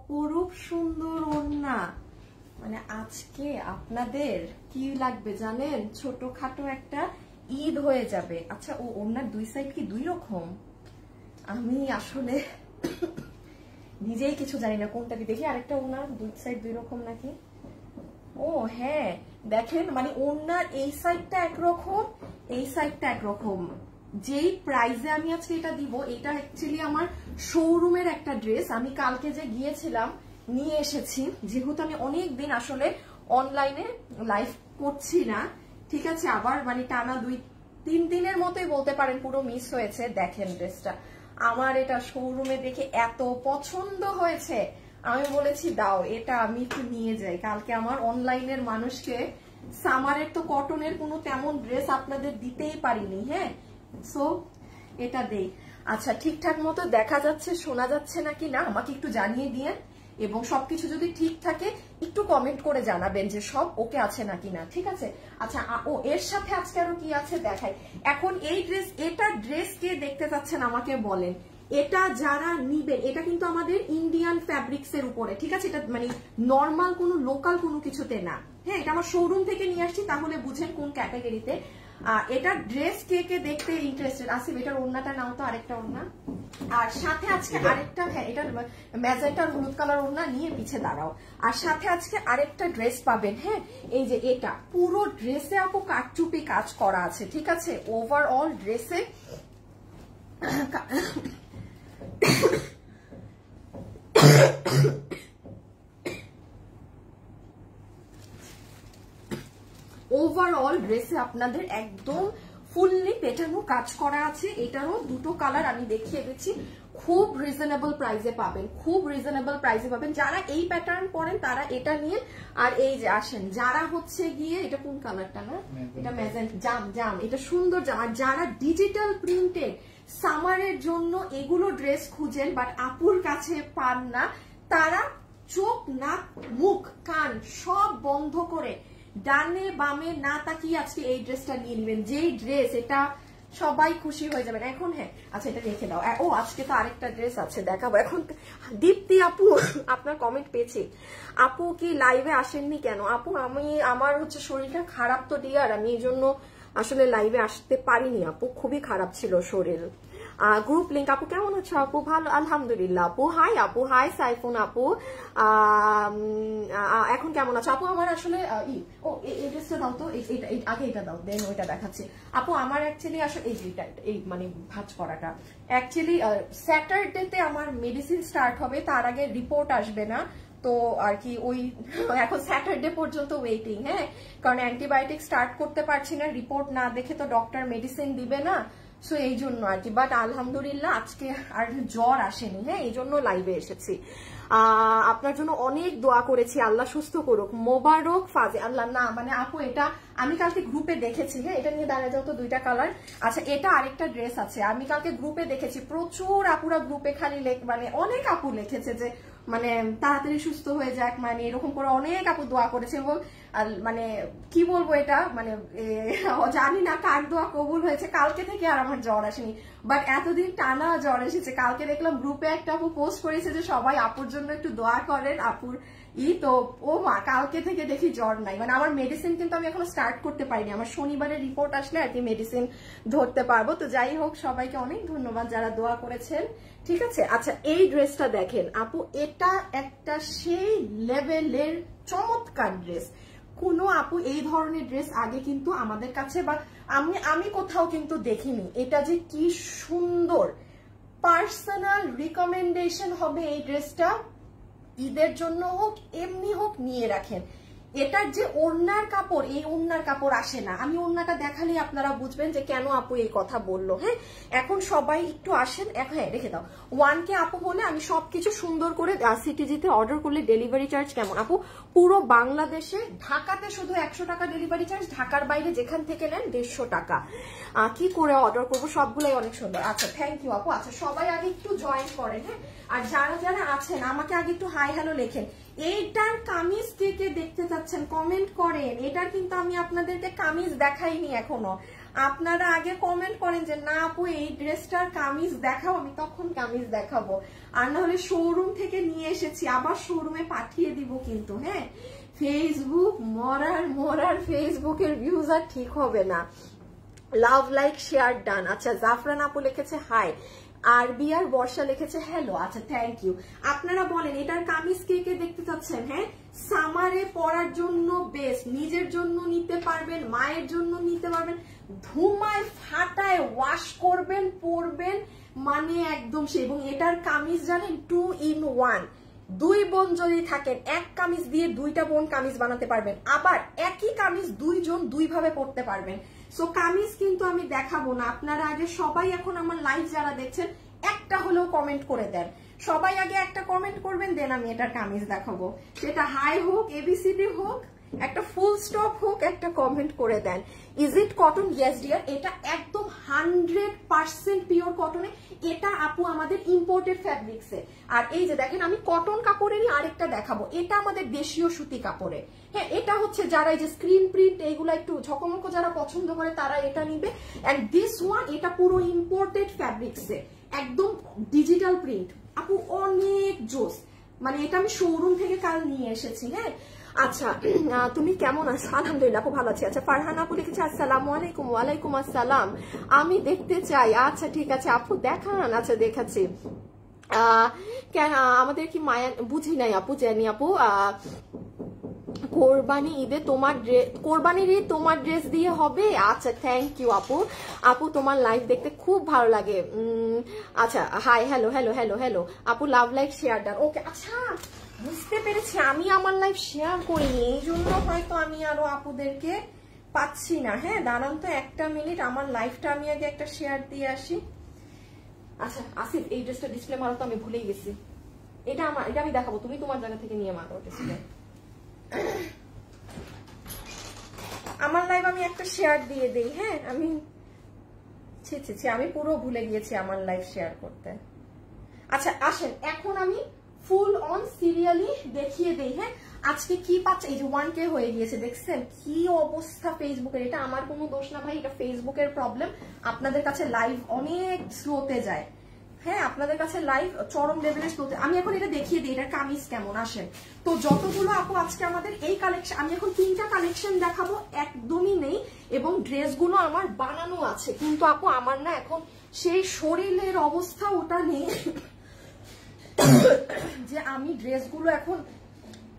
অপরূপ সুন্দর ওড়না। মানে আজকে আপনাদের কি লাগবে জানেন, ছোটখাটো একটা ঈদ হয়ে যাবে। আচ্ছা, ও ওড়নার দুই সাইড কি দুই রকম? আমি আসলে নিজেই কিছু জানি না কোনটা কি। দেখি আরেকটা ওড়নার দুই সাইড দুই রকম নাকি। ও হ্যাঁ, দেখেন মানে ওড়নার এই সাইডটা একরকম, এই সাইডটা একরকম। যেই প্রাইজে আমি আজকে এটা দিব, এটা অ্যাকচুয়ালি আমার শোরুমের একটা ড্রেস। আমি কালকে যে গিয়েছিলাম নিয়ে এসেছি, যেহেতু আমি অনেকদিন আসলে অনলাইনে লাইভ করছি না, ঠিক আছে, আবার মানে টানা 2-3 দিনের মতোই বলতে পারেন পুরো মিস হয়েছে। দেখেন ড্রেসটা আমার এটা শোরুমে দেখে এত পছন্দ হয়েছে, আমি বলেছি দাও এটা আমি একটু নিয়ে যাই। কালকে আমার অনলাইনের মানুষকে সামারের তো কটনের কোনো তেমন ড্রেস আপনাদের দিতেই পারিনি। হ্যাঁ, সো এটা দেই। আচ্ছা, ঠিকঠাক মতো দেখা যাচ্ছে শোনা যাচ্ছে নাকি না আমাকে একটু জানিয়ে দিয়ে, এবং সবকিছু যদি ঠিক থাকে একটু কমেন্ট করে জানাবেন যে সব ওকে আছে নাকি না, ঠিক আছে। আচ্ছা, ও এর সাথে আজকে আরো কি আছে দেখাই। এখন এই ড্রেস, এটা ড্রেস কে দেখতে চাচ্ছেন আমাকে বলেন। এটা যারা নিবেন, এটা কিন্তু আমাদের ইন্ডিয়ান ফ্যাব্রিক্স এর উপরে, ঠিক আছে, এটা মানে নর্মাল কোনো লোকাল কোনো কিছুতে না। হ্যাঁ, এটা আমার শোরুম থেকে নিয়ে আসছি, তাহলে বুঝেন কোন ক্যাটাগরিতে। এটা ড্রেস কে কে দেখতে ইন্টারেস্টেড। আসিফ এটার ওড়নাটা নাও তো, আরেকটা ওড়না। আর সাথে আজকে আরেকটা, হ্যাঁ এটা ম্যাজেন্টার হলুদ কালার ওড়না নিয়ে পিছে দাঁড়াও। আর সাথে আজকে আরেকটা ড্রেস পাবেন। হ্যাঁ, এই যে এটা পুরো ড্রেসে আপু কাটচুপি কাজ করা আছে, ঠিক আছে, ওভারঅল ড্রেসে ওভারঅল ড্রেসে আপনাদের একদম ফুললি পেটানো কাজ করা আছে। এটারও দুটো কালার আমি দেখিয়ে দিচ্ছি। খুব রিজনেবল প্রাইসে পাবেন, খুব রিজনেবল প্রাইসে পাবেন। যারা এই প্যাটার্ন পরেন তারা এটা নিয়ে। আর এই যে আসেন যারা হচ্ছে গিয়ে, এটা কোন কালারটা না, এটা ম্যাজেন্ট জাম জাম, এটা সুন্দর জাম। আর যারা ডিজিটাল প্রিন্টেড সামারের জন্য এগুলো ড্রেস খুঁজেন বাট আপুর কাছে পান না, তারা চোখ নাক মুখ কান সব বন্ধ করে ডানে বামে না তাকিয়ে আজকে এই ড্রেসটা নিয়ে নেবেন। যেই ড্রেস, এটা সবাই খুশি হয়ে যাবেন। এখন হ্যাঁ, আচ্ছা এটা রেখে দাও। ও আজকে তো আরেকটা ড্রেস আছে দেখাবো। এখন দীপ্তি আপু আপনার কমেন্ট পেয়েছি, আপু কি লাইভে আসেননি কেন? আপু আমার হচ্ছে শরীরটা খারাপ তো ডিয়ার, আমি এই জন্য আসলে লাইভে আসতে পারিনি আপু, খুবই খারাপ ছিল শরীর। গ্রুপ লিংক আপু কেমন আছো আপু? ভালো আলহামদুলিল্লাহ আপু। হাই আপু, হাই সাইফুন আপু, এখন কেমন আছো আপু? আমার আসলে এই ড্রেসটা দাও তো, আগে এটা দাও, দেন ওইটা দেখাচ্ছি আপু। আমার অ্যাকচুয়ালি আসলে এই মানে ভাঁজ করাটা অ্যাকচুয়ালি স্যাটারডেতে আমার মেডিসিন স্টার্ট হবে, তার আগে রিপোর্ট আসবে না, তো আর কি ওই এখন স্যাটারডে পর্যন্ত ওয়েটিং। হ্যাঁ, কারণ অ্যান্টিবায়োটিক স্টার্ট করতে পারছি না, রিপোর্ট না দেখে তো ডক্টর মেডিসিন দিবে না, সো এই জন্য আর কি। বাট আলহামদুলিল্লাহ আজকে আর জ্বর আসেনি। হ্যাঁ, এই জন্য লাইভে এসেছি। আপনার জন্য অনেক দোয়া করেছি, আল্লাহ সুস্থ করুক। মোবারক ফাজে আল্লাহ না মানে আপু, এটা আমি কালকে গ্রুপে দেখেছি। হ্যাঁ, এটা নিয়ে দাঁড়ায় যাও তো, দুইটা কালার। আচ্ছা, এটা আরেকটা ড্রেস আছে, আমি কালকে গ্রুপে দেখেছি, প্রচুর আপুরা গ্রুপে খালি মানে অনেক আপু লিখেছে যে মানে তাড়াতাড়ি সুস্থ হয়ে যাক, মানে এরকম করে অনেক আপু দোয়া করেছে। এবং মানে কি বলবো, এটা মানে জানি না কার দোয়া কবুল হয়েছে। কালকে থেকে আর আমার জ্বর আসেনি, বাট এতদিন টানা জ্বর এসেছে। কালকে দেখলাম গ্রুপে একটা আপু পোস্ট করেছে যে সবাই আপুর জন্য একটু দোয়া করেন, আপুর তো ও মা কালকে থেকে দেখি জ্বর নাই। মানে আমার মেডিসিন কিন্তু আমি এখনো স্টার্ট করতে পারিনি, আমার শনিবারের রিপোর্ট আসলে আর কি মেডিসিন ধরতে পারবো। তো যাই হোক, সবাইকে অনেক ধন্যবাদ যারা দোয়া করেছেন, ঠিক আছে। আচ্ছা, এই ড্রেসটা দেখেন আপু, এটা একটা সেই লেভেলের চমৎকার ড্রেস। কোনো আপু এই ধরনের ড্রেস আগে কিন্তু আমাদের কাছে বা আমি কোথাও কিন্তু দেখিনি। এটা যে কি সুন্দর, পার্সোনাল রিকমেন্ডেশন হবে এই ড্রেসটা। ঈদের জন্য হোক এমনি হোক নিয়ে রাখেন। এটার যে ওড়নার কাপড়, এই ওড়নার কাপড় আসে না। আমি ওড়নাটা দেখালেই আপনারা বুঝবেন যে কেন আপু এই কথা বললো। হ্যাঁ, এখন সবাই একটু আসেন। হ্যাঁ, রেখে দাও। 1K আপু বলে আমি সবকিছু সুন্দর করে সিটিজিতে অর্ডার করলে ডেলিভারি চার্জ কেমন আপু? পুরো বাংলাদেশে, ঢাকাতে শুধু 100 টাকা ডেলিভারি চার্জ, ঢাকার বাইরে যেখান থেকে নেন 150 টাকা। কি করে অর্ডার করবো? সবগুলাই অনেক সুন্দর। আচ্ছা, থ্যাংক ইউ আপু। আচ্ছা, সবাই আগে একটু জয়েন করেন। হ্যাঁ, আর যারা যারা আছেন আমাকে আগে একটু হাই হ্যালো লেখেন। এইটার কামিজ কে কে দেখতে চাচ্ছেন কমেন্ট করেন। এটার কিন্তু আমি আপনাদেরকে কামিজ দেখাইনি এখনো। আপনারা আগে কমেন্ট করেন যে না আপু এই ড্রেসটার কামিজ দেখাও, আমি তখন কামিজ দেখাবো। আর না হলে শোরুম থেকে নিয়ে এসেছি আবার শোরুমে পাঠিয়ে দিব কিন্তু। হ্যাঁ, ফেসবুক মরার ফেসবুকের ভিউজ আর ঠিক হবে না। Love like share done. আচ্ছা, জাফরান আপু লিখেছে হাই, আরবি আর বর্ষা লিখেছে হ্যালো। আচ্ছা, থ্যাংক ইউ। আপনারা বলেন এটার কামিজ কে কে দেখতে চাচ্ছেন? হ্যাঁ, সামারে পরার জন্য বেস্ট, নিজের জন্য নিতে পারবেন, মায়ের জন্য নিতে পারবেন, ধুমায় ফাটায় ওয়াশ করবেন, পরবেন, মানে একদম সে। এবং এটার কামিজ জানেন 2 in 1, 2 বোন যদি থাকেন এক কামিজ দিয়ে 2টা বোন কামিজ বানাতে পারবেন, আবার একই কামিজ 2 জন 2 ভাবে পরতে পারবেন। সো কামিজ কিন্তু আমি দেখাবো না, আপনারা আগে সবাই এখন আমার লাইভ যারা দেখছেন একটা হলেও কমেন্ট করে দেন। সবাই আগে একটা কমেন্ট করবেন, দেন আমি এটার কামিজ দেখাবো। সেটা হাই হোক, এবিসিডি হোক, একটা ফুল স্টপ হোক, একটা কমেন্ট করে দেন। Is it cotton? Yes dear, এটা একদম 100% পিওর কটনে। এটা আপু আমাদের ইম্পোর্টেড ফ্যাব্রিক্সে। আর এই যে দেখেন আমি কটন কাপড়েরই আরেকটা দেখাবো, এটা আমাদের দেশীয় সুতি কাপড়ে। হ্যাঁ, এটা হচ্ছে যারা এই যে স্ক্রিন প্রিন্ট এইগুলো একটু ঝকমকো যারা পছন্দ করে তারা এটা নিবে। এন্ড দিস ওয়ান, এটা পুরো ইম্পোর্টেড ফ্যাব্রিক্সে, একদম ডিজিটাল প্রিন্ট। আপু অনেক জোস, মানে এটা আমি শোরুম থেকে কাল নিয়ে এসেছি। হ্যাঁ, আচ্ছা তুমি কেমন আছো? আলহামদুলিল্লাহ আপু ভালো আছি। আচ্ছা, ফারহানা আপু লিখেছে আসসালামু আলাইকুম। ওয়ালাইকুম আসসালাম, আমি দেখতে চাই। আচ্ছা ঠিক আছে আপু দেখান। আচ্ছা দেখাচ্ছি। আমাদের কি মায়া, বুঝি নাই আপু, জানি আপু কোরবানি ঈদে তোমার কোরবানির ঈদ তোমার ড্রেস দিয়ে হবে? আচ্ছা থ্যাংক ইউ আপু। আপু তোমার লাইভ দেখতে খুব ভালো লাগে। আচ্ছা hi, hello hello hello hello আপু, লাভ লাইক শেয়ার ডান। ওকে, আচ্ছা বুঝতে পেরেছি, আমি আমার লাইভ শেয়ার করিনি, এই জন্য হয়তো আমি আরো আপুদেরকে পাচ্ছি না। হ্যাঁ দাঁড়ান তো একটা মিনিট, আমার লাইভটা আমি আগে একটা শেয়ার দিয়ে আসি। আচ্ছা আসিফ, এই ড্রেসটা ডিসপ্লে মারো তো, আমি ভুলেই গেছি। এটা আমি দেখাবো, তুমি তোমার জায়গা থেকে নিয়ে মারো ডিসপ্লে। আমার লাইভ আমি একটা শেয়ার দিয়ে দেই। হ্যাঁ, আমি আমি পুরো ভুলে গিয়েছি আমার লাইভ শেয়ার করতে। আচ্ছা আসেন এখন আমি ফুল অন সিরিয়ালি দেখিয়ে দেই। হ্যাঁ, আজকে কি পাচ্ছে, এই যে 1K হয়ে গিয়েছে, দেখছেন কি অবস্থা ফেসবুকের। এটা আমার কোনো দোষ না ভাই, এটা ফেসবুকের প্রবলেম। আপনাদের কাছে লাইভ অনেক স্লোতে যায়। হ্যাঁ, আপনাদের কাছে লাইভ চরম লেভেলের স্লোতে। আমি এখন এটা দেখিয়ে দিই এটার কামিজ কেমন। আসেন তো, যতগুলো আপু আজকে আমাদের এই কালেকশন, আমি এখন 3টা কালেকশন দেখাবো, একদমই নেই এবং ড্রেসগুলো আমার বানানো আছে, কিন্তু আপু আমার না এখন সেই শরীরের অবস্থা ওটা নেই যে আমি ড্রেসগুলো এখন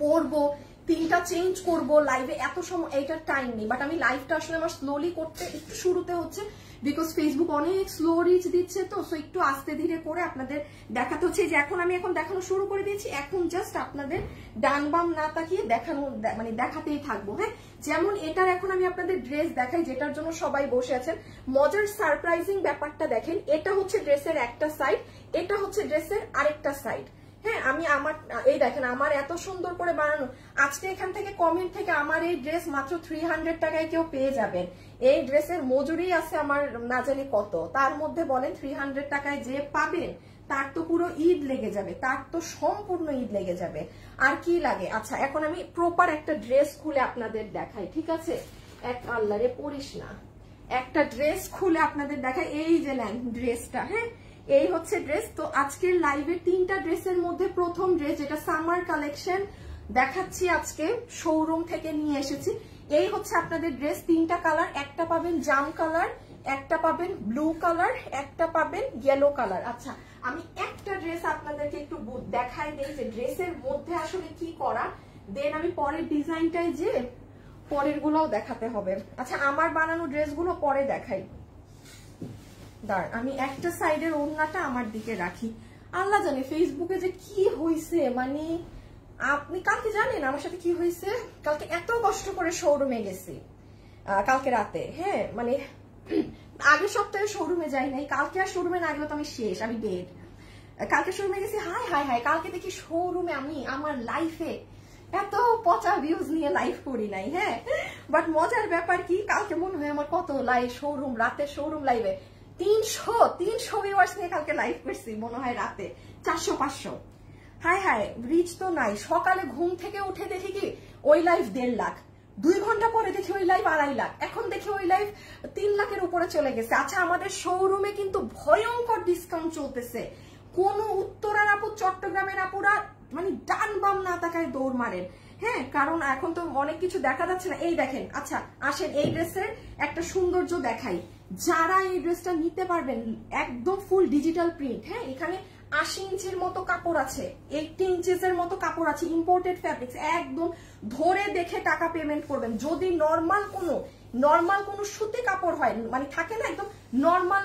পরবো, 3টা চেঞ্জ করবো লাইভে, এত সময় এইটার টাইম নেই। বাট আমি লাইভটা আসলে আমার স্লোলি করতে একটু শুরুতে হচ্ছে, বিকজ ফেসবুক অনেক স্লো রিচ দিচ্ছে, তো সো একটু আস্তে ধীরে করে আপনাদের দেখাতে হচ্ছে। যে এখন আমি দেখানো শুরু করে দিয়েছি, এখন জাস্ট আপনাদের ডান বাম না তাকিয়ে দেখানো, মানে দেখাতেই থাকবো। হ্যাঁ, যেমন এটার এখন আমি আপনাদের ড্রেস দেখাই, যেটার জন্য সবাই বসে আছেন। মজার সারপ্রাইজিং ব্যাপারটা দেখেন, এটা হচ্ছে ড্রেসের একটা সাইড, এটা হচ্ছে ড্রেসের আরেকটা সাইড। হ্যাঁ, আমি আমার এই দেখেন আমার এত সুন্দর করে বানানো। আজকে এখান থেকে কমেন্ট থেকে আমার এই ড্রেস মাত্র 300 টাকায় কেউ পেয়ে যাবেন। এই ড্রেসের মজুরি আছে আমার না জানি কত, তার মধ্যে বলেন 300 টাকায় যে পাবেন তার তো পুরো ঈদ লেগে যাবে, তার তো সম্পূর্ণ ঈদ লেগে যাবে। আর কি লাগে? আচ্ছা এখন আমি প্রপার একটা ড্রেস খুলে আপনাদের দেখাই, ঠিক আছে? এক আল্লাহরে পড়িস না, একটা ড্রেস খুলে আপনাদের দেখাই। এই যে নেন ড্রেসটা। হ্যাঁ, এই হচ্ছে ড্রেস। তো আজকের লাইভে 3টা ড্রেসের মধ্যে প্রথম ড্রেস, যেটা সামার কালেকশন দেখাচ্ছি, আজকে শোরুম থেকে নিয়ে এসেছি। এই হচ্ছে আপনাদের ড্রেস, 3টা কালার, একটা পাবেন জাম কালার, একটা পাবেন ব্লু কালার, একটা পাবেন ইয়েলো কালার। আচ্ছা আমি একটা ড্রেস আপনাদেরকে একটু দেখাই দেই যে ড্রেসের মধ্যে আসলে কি করা, দেন আমি পরের ডিজাইনটাই যে পরের গুলাও দেখাতে হবে। আচ্ছা আমার বানানো ড্রেসগুলো পরে দেখাই। দাঁড়, আমি একটা সাইডের ওড়নাটা আমার দিকে রাখি। আল্লাহ জানে ফেসবুকে যে কি হয়েছে, মানে আপনি কালকে জানেন আমার সাথে কি হয়েছে? কালকে এত কষ্ট করে শোরুমে গেছি কালকে রাতে। হ্যাঁ, মানে আগের সপ্তাহে শোরুমে যাই নাই, কালকে আর শোরুমে না গেলে তো আমি শেষ, আমি ডেড। কালকে শোরুমে গেছি, হাই হাই হাই, কালকে দেখি শোরুমে আমি আমার লাইফে এত পচা ভিউজ নিয়ে লাইভ করি নাই। হ্যাঁ, বাট মজার ব্যাপার কি, কালকে মনে হয় আমার কত লাইভ শোরুম, রাতে শোরুম লাইভে 300 ভিউয়ার্স নিয়ে কালকে লাইভ করছি মনে হয় রাতে, 400-500। হাই হাই, রিচ তো নাই। সকালে ঘুম থেকে উঠে দেখি কি ওই লাইভ 1.5 লাখ, 2 ঘন্টা পরে দেখি ওই লাইভ 2.5 লাখ, এখন দেখি ওই লাইভ 3 লাখের উপরে চলে গেছে। আচ্ছা আমাদের শোরুমে কিন্তু ভয়ঙ্কর ডিসকাউন্ট চলতেছে, কোন উত্তরার আপু চট্টগ্রামের আপুরা মানে ডান বাম না তাকায় দৌড় মারেন, হ্যাঁ, কারণ এখন তো অনেক কিছু দেখা যাচ্ছে না। এই দেখেন, আচ্ছা আসেন এই ড্রেসের একটা সৌন্দর্য দেখাই, যারা এই ড্রেসটা নিতে পারবেন একদম ফুল ডিজিটাল প্রিন্ট, হ্যাঁ, এখানে 80 ইঞ্চির মতো কাপড় আছে, 80 ইঞ্চের মতো কাপড় আছে, ইম্পোর্টেড ফ্যাব্রিক্স, একদম ধরে দেখে টাকা পেমেন্ট করবেন। যদি নর্মাল কোনো সুতি কাপড় হয়, মানে থাকে না একদম নর্মাল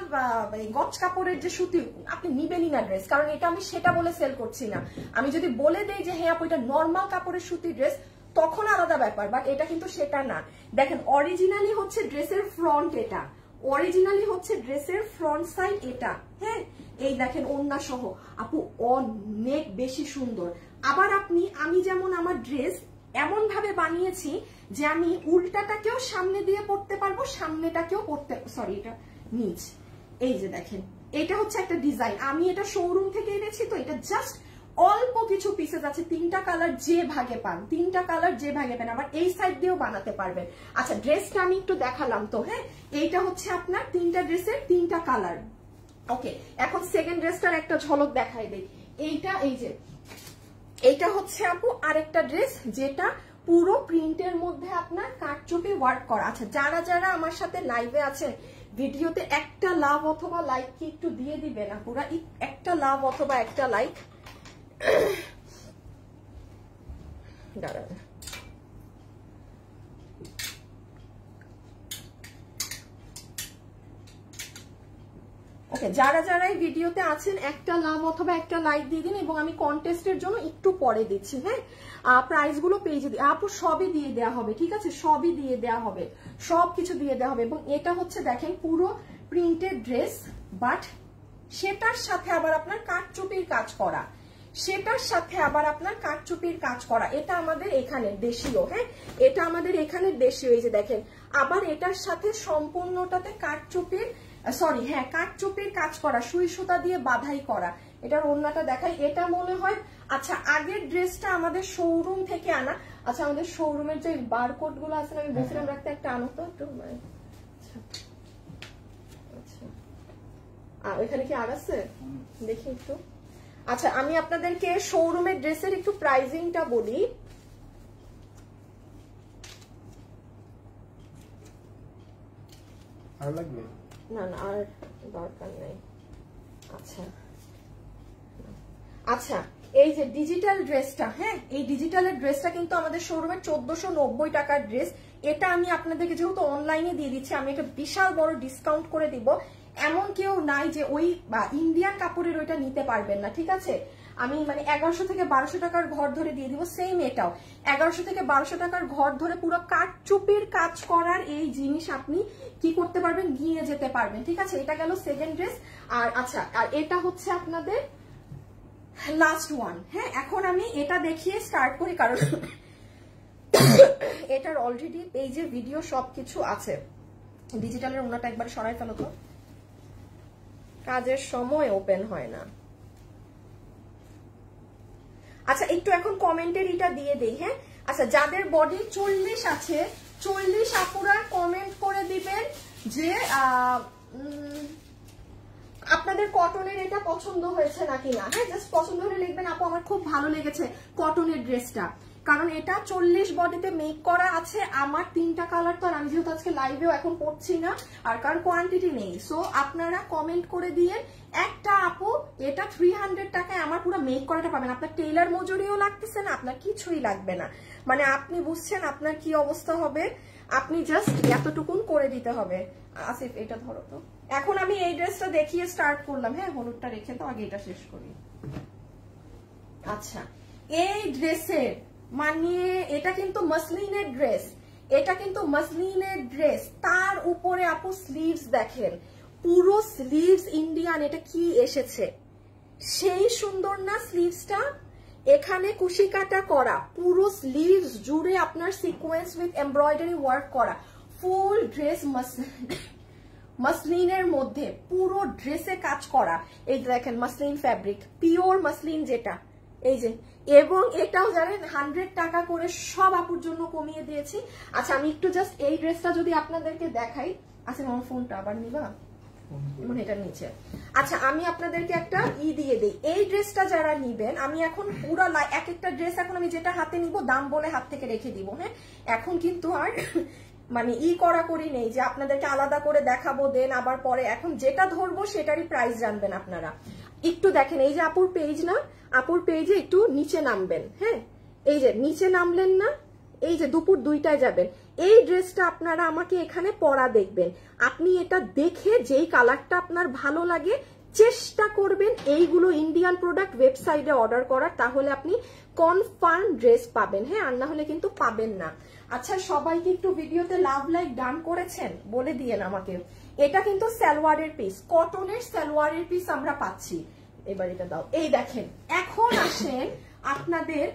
গজ কাপড়ের যে সুতি, আপনি নিবেনই না ড্রেস, কারণ এটা আমি সেটা বলে সেল করছি না। আমি যদি বলে দেই যে হ্যাঁ আপু এটা নর্মাল কাপড়ের সুতি ড্রেস, তখন আলাদা ব্যাপার, বাট এটা কিন্তু সেটা না। দেখেন অরিজিনালি হচ্ছে ড্রেসের ফ্রন্ট, এটা অরিজিনালি হচ্ছে ড্রেসের ফ্রন্ট সাইড এটা, হ্যাঁ, এই দেখেন ওড়না সহ আপু অনেক বেশি সুন্দর। আবার আমি যেমন আমার ড্রেস এমন ভাবে বানিয়েছি যে আমি উল্টাটাকেও সামনে দিয়ে পড়তে পারবো, সামনেটাকেও পড়তে, সরি এটা নিচ, এই যে দেখেন এটা হচ্ছে একটা ডিজাইন, আমি এটা শোরুম থেকে এনেছি, তো এটা জাস্ট অল্প কিছু পিসেস আছে, 3টা কালার যে ভাগে পান, 3টা কালার যে ভাগে পান, আবার এই সাইড দিয়েও বানাতে পারবেন। আচ্ছা ড্রেসটা আমি একটু দেখালাম তো, হ্যাঁ, এইটা হচ্ছে আপনার 3টা ড্রেসের 3টা কালার। ওকে, এখন সেকেন্ড ড্রেসটার একটা ঝলক দেখাই দেই। এইটা, এই যে এইটা হচ্ছে আপু আরেকটা ড্রেস, যেটা পুরো প্রিন্টের মধ্যে আপনার কাটচুপি ওয়ার্ক করা। আচ্ছা যারা যারা আমার সাথে লাইভে আছেন, ভিডিওতে একটা লাভ অথবা লাইক কি একটু দিয়ে দিবে না, পুরা একটা লাভ অথবা একটা লাইক। দাঁড়ান, ওকে, যারা যারা এই ভিডিওতে আছেন একটা লাভ অথবা একটা লাইক দিয়ে দিন, এবং আমি কন্টেস্টের জন্য একটু পরে দিচ্ছি, হ্যাঁ, প্রাইস গুলো পেজে দিয়ে আপু সবই দিয়ে দেওয়া হবে, ঠিক আছে, সবই দিয়ে দেওয়া হবে, সবকিছু দিয়ে দেওয়া হবে। এবং এটা হচ্ছে দেখেন পুরো প্রিন্টেড ড্রেস, বাট সেটার সাথে আবার আপনার কাটচুপির কাজ করা, সেটার সাথে আবার আপনার কাটচুপির কাজ করা। এটা আমাদের এখানে দেশীয়, হ্যাঁ, এটা আমাদের এখানে দেশীয়, এই যে দেখেন, আবার এটার সাথে সম্পূর্ণটাতে কাটচুপির, সরি হ্যাঁ কাটচুপির কাজ করা, সুই সুতা দিয়ে বাধাই করা। এটার ওড়নাটা দেখাই, এটা মনে হয়, আচ্ছা আগের ড্রেসটা আমাদের শোরুম থেকে আনা। আচ্ছা আমাদের শোরুমের যে বারকোড গুলো আছে আমি বলছিলাম রাখতে, একটা আনো তো একটু, আচ্ছা এখানে কি আর আছে দেখি একটু। আচ্ছা আমি আপনাদেরকে শোরুমের ড্রেসের একটু প্রাইসিংটা বলি। আর লাগবে না না আর দরকার নেই। আচ্ছা আচ্ছা এই যে ডিজিটাল ড্রেসটা, হ্যাঁ এই ডিজিটালের ড্রেসটা কিন্তু আমাদের শোরুমে 1490 টাকার ড্রেস। এটা আমি আপনাদেরকে যেহেতু অনলাইনে দিয়ে দিচ্ছি, আমি একটা বিশাল বড় ডিসকাউন্ট করে দিব। এমন কেউ নাই যে ওই ইন্ডিয়ান কাপড়ের ওইটা নিতে পারবেন না, ঠিক আছে। আমি মানে 1100 থেকে 1200 টাকার ঘর ধরে দিয়ে দিব। সেম এটাও 1100 থেকে 1200 টাকার ঘর ধরে পুরো কাটচুপির কাজ করার এই জিনিস আপনি কি করতে পারবেন, গিয়ে যেতে পারবেন, ঠিক আছে। এটা গেল সেকেন্ড ড্রেস। আর আচ্ছা আর এটা হচ্ছে আপনাদের লাস্ট ওয়ান। হ্যাঁ এখন আমি এটা দেখিয়ে স্টার্ট করি, কারণ এটার অলরেডি পেজে ভিডিও সবকিছু আছে। ডিজিটালের ওনাটা একবার সরাই ফেলো তো, কাজের সময় ওপেন হয় না। আচ্ছা একটু এখন কমেন্টের এটা দিয়ে দেই। হ্যাঁ আচ্ছা যাদের বডি 40 আছে, 40 আপুরা কমেন্ট করে দিবেন যে আপনাদের কটনের এটা পছন্দ হয়েছে নাকি না। হ্যাঁ জাস্ট পছন্দ হলে লিখবেন আপু আমার খুব ভালো লেগেছে কটনের ড্রেসটা, কারণ এটা 40 বডিতে মেক করা আছে। আমার 3টা কালার তো, আর আমি যেহেতু আজকে লাইভেও এখন পড়ছি না, আর কারণ কোয়ান্টিটি নেই, সো আপনারা কমেন্ট করে দিয়ে একটা আপু এটা 300 টাকায় আমার পুরো মেক করাটা পাবেন। আপনার টেইলার মজুরিও লাগতেছে না, আপনার কিছুই লাগবে না। মানে আপনি বুঝছেন আপনার কি অবস্থা হবে, আপনি জাস্ট এতটুকুন করে দিতে হবে। আসিফ এটা ধরো তো। এখন আমি এই ড্রেসটা দেখিয়ে স্টার্ট করলাম। হ্যাঁ হলুদটা রেখে তো আগে এটা শেষ করি। আচ্ছা এই ড্রেসের মানে এটা কিন্তু মসলিনের ড্রেস, এটা কিন্তু মসলিনের ড্রেস, তার উপরে আপু স্লিভস দেখেন, পুরো স্লিভস ইন্ডিয়ান। এটা কি এসেছে, সেই সুন্দর না স্লিভসটা, এখানে কুশি কাটা করা, পুরো স্লিভস জুড়ে আপনার সিকোয়েন্স উইথ এমব্রয়ডারি ওয়ার্ক করা, ফুল ড্রেস মসলিনের মধ্যে পুরো ড্রেসে কাজ করা। এই দেখেন মসলিন ফ্যাব্রিক, পিওর মসলিন যেটা, এই যে এবং এটাও জানেন 100 টাকা করে সব আপুর জন্য কমিয়ে দিয়েছি। আচ্ছা আমি একটু জাস্ট এই ড্রেসটা যদি আপনাদেরকে দেখাই। আচ্ছা আমার ফোনটা আবার নিবা, মানে এটা নিচে। আচ্ছা আমি আপনাদেরকে একটা দিয়ে দিই, এই ড্রেসটা যারা নিবেন, আমি এখন পুরো এক একটা ড্রেস এখন আমি যেটা হাতে নিব দাম বলে হাত থেকে রেখে দিব। হ্যাঁ এখন কিন্তু আর মানে করি নেই যে আপনাদেরকে আলাদা করে দেখাবো দেন আবার পরে, এখন যেটা ধরবো সেটারই প্রাইস জানবেন আপনারা। একটু দেখেন এই যে আপুর পেজ না, আপুর পেজে একটু নিচে নামবেন। হ্যাঁ এই যে নিচে নামলেন না, এই যে দুপুর 2টায় যাবেন, এই ড্রেসটা আপনারা আমাকে এখানে পরা দেখবেন। আপনি এটা দেখে যেই কালারটা আপনার ভালো লাগে চেষ্টা করবেন এইগুলো ইন্ডিয়ান প্রোডাক্ট ওয়েবসাইটে অর্ডার করার, তাহলে আপনি কনফার্ম ড্রেস পাবেন। হ্যাঁ আর না হলে কিন্তু পাবেন না। আচ্ছা সবাইকে একটু ভিডিওতে লাভ লাইক ডান করেছেন বলে দিয়েন আমাকে। এটা কিন্তু সালোয়ারের পিস, কটনের সালোয়ারের পিস আমরা পাচ্ছি। এবার এটা দাও, এই দেখেন। এখন আসেন আপনাদের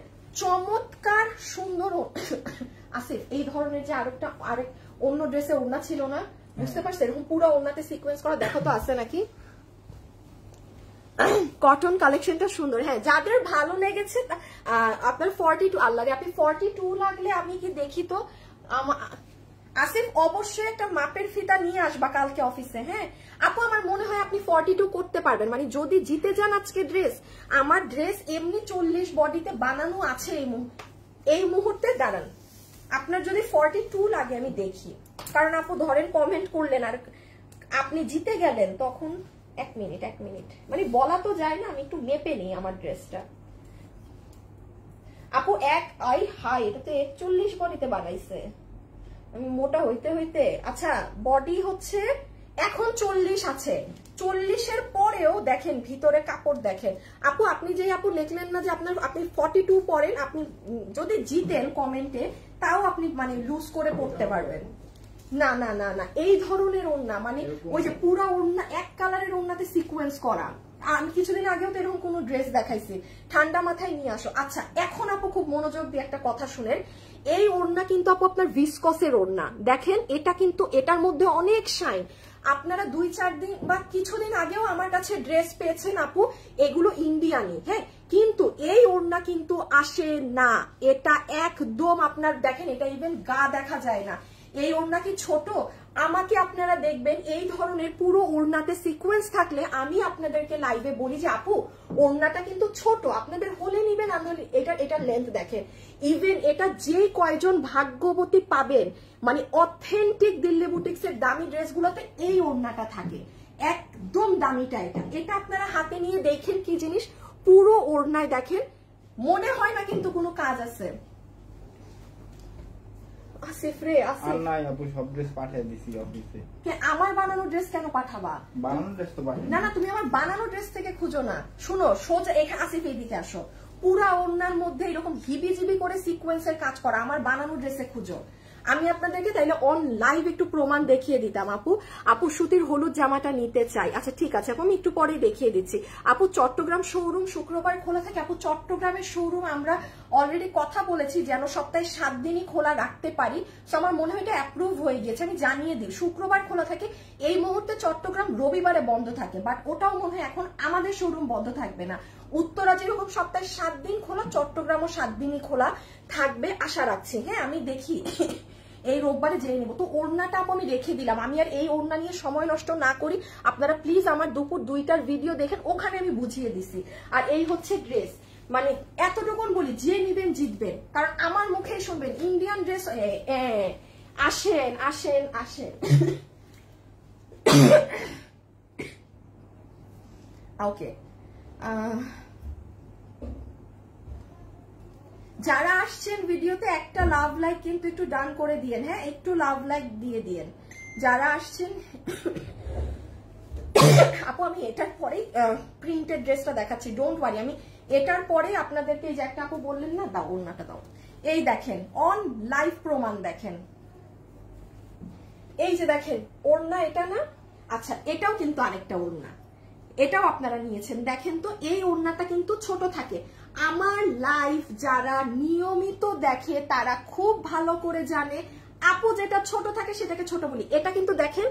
চমৎকার সুন্দর আসিফ এই ধরনের যে আরেক অন্য ড্রেসে ওড়না ছিল না, বুঝতে পারছেন এরকম পুরো ওড়নাতে সিকোয়েন্স করা, দেখো তো আছে নাকি কটন কালেকশনটা সুন্দর। হ্যাঁ যাদের ভালো লেগেছে আপনার 42 আল্লাহ আপনি 42 লাগলে আমি কি দেখি তো আসিফ অবশ্যই একটা মাপের ফিতা নিয়ে আসবা কালকে অফিসে। হ্যাঁ আপু আমার মনে হয় আপনি 42 করতে পারবেন, মানে যদি জিতে যান আজকে ড্রেস, আমার ড্রেস এমনি 40 বডিতে বানানো আছে এই মুহূর্তে। দাঁড়ান আপনার যদি 42 লাগে আমি দেখি, কারণ আপু ধরেন কমেন্ট করলেন আর আপনি জিতে গেলেন তখন। এক মিনিট মানে বলা তো যায় না, আমি একটু মেপে নিই আমার ড্রেসটা। আপু এটা তো 41 বডিতে বানাইছে, আমি মোটা হইতে হইতে। আচ্ছা বডি হচ্ছে এখন 40 আছে, 40-এর পরেও দেখেন ভিতরে কাপড় দেখেন। আপু আপনি যে আপু লিখলেন না যে আপনি 42 পরেন, আপনি যদি জিতেন কমেন্টে তাও আপনি মানে লুজ করে পড়তে পারবেন। না না না না এই ধরনের ওড়না, মানে ওই যে পুরো ওড়না এক কালারের ওড়নাতে সিকোয়েন্স করা, আমি কিছুদিন আগেও তো এরকম কোনো ড্রেস দেখাইছি, ঠান্ডা মাথায় নিয়ে আসো। আচ্ছা এখন আপু খুব মনোযোগ দিয়ে একটা কথা শুনেন, এই ওড়না কিন্তু আপু আপনার ভিসকসের ওড়না, দেখেন এটা কিন্তু এটার মধ্যে অনেক শাইন। আপনারা 2-4 দিন বা কিছুদিন আগেও আমার কাছে ড্রেস পেয়েছেন আপু, এগুলো ইন্ডিয়ানি। হ্যাঁ কিন্তু এই ওড়না কিন্তু আসে না, এটা একদম আপনার দেখেন এটা ইভেন গা দেখা যায় না। এই ওড়না কি ছোট? আমাকে আপনারা দেখবেন এই ধরনের পুরো ওড়নাতে সিকোয়েন্স থাকলে আমি আপনাদেরকে লাইভে বলি যে আপু ওড়নাটা কিন্তু ছোট, আপনাদের হলে নিবেন। এটা লেন্থ দেখেন, ইভেন এটা যে কয়জন ভাগ্যবতী পাবেন, মানে অথেন্টিক দিল্লি বুটিক্সের দামি ড্রেসগুলোতে এই ওড়নাটা থাকে, একদম দামিটা। এটা আপনারা হাতে নিয়ে দেখেন কি জিনিস, পুরো ওড়নায় দেখেন মনে হয় না কিন্তু কোনো কাজ আছে। আমার বানানো ড্রেস কেন পাঠাবা? না না তুমি আমার বানানো ড্রেস থেকে খুঁজো না, শুনো সোজা এখানে আসিফ এইদিকে আসো, পুরা ওড়নার মধ্যে এরকম হিবি জিবি করে সিকোয়েন্সের কাজ করা আমার বানানো ড্রেসে খুঁজো। আমি আপনাদেরকে তাইলে অন লাইভ একটু প্রমাণ দেখিয়ে দিতাম। আপু সুতির হলুদ জামাটা নিতে চাই। আচ্ছা ঠিক আছে আপু আমি একটু পরেই দেখিয়ে দিচ্ছি। আপু চট্টগ্রাম শোরুম শুক্রবার খোলা থাকে। আপু চট্টগ্রামের শোরুম আমরা অলরেডি কথা বলেছি যেন সপ্তাহে 7 দিনই খোলা রাখতে পারি, তো আমার মনে হয় এটা অ্যাপ্রুভ হয়ে গিয়েছে, আমি জানিয়ে দিই। শুক্রবার খোলা থাকে, এই মুহূর্তে চট্টগ্রাম রবিবারে বন্ধ থাকে, বাট ওটাও মনে হয় এখন আমাদের শোরুম বন্ধ থাকবে না। উত্তরা যেরকম সপ্তাহে 7 দিন খোলা, চট্টগ্রামও 7 দিনই খোলা থাকবে আশা রাখছি। হ্যাঁ আমি দেখি এই রোববারে জেনে নেবো। তো ওড়নাটা আমি রেখে দিলাম, আমি আর এই ওড়না নিয়ে সময় নষ্ট না করি, আপনারা প্লিজ আমার দুপুর 2টার ভিডিও দেখেন, ওখানে আমি বুঝিয়ে দিছি। আর এই হচ্ছে ড্রেস, মানে এতটুকুন বলি যে নিবেন জিতবেন, কারণ আমার মুখে শুনবেন ইন্ডিয়ান ড্রেস। আসেন আসেন আসেন ওকে যারা আসছেন ভিডিওতে একটা লাভ লাইক কিন্তু একটু ডান করে দিয়েন। হ্যাঁ একটু লাভ লাইক দিয়ে দিয়েন যারা আসছেন। আপু আমি এটার পরেই প্রিন্টেড ড্রেসটা দেখাচ্ছি, ডোন্ট ওয়ারি। আমি এটার পরে আপনাদেরকে এই যে একটা আপু বললেন না দাও ওড়নাটা দাও, এই দেখেন অন লাইভ প্রমাণ দেখেন, এই যে দেখেন ওড়না এটা না। আচ্ছা এটাও কিন্তু আরেকটা ওড়না, এটাও আপনারা নিয়েছেন, দেখেন তো এই ওড়নাটা কিন্তু ছোট থাকে। আমার লাইভ যারা নিয়মিত দেখে তারা খুব ভালো করে জানে আপু যেটা ছোট থাকে সেটাকে ছোট বলি। এটা কিন্তু দেখেন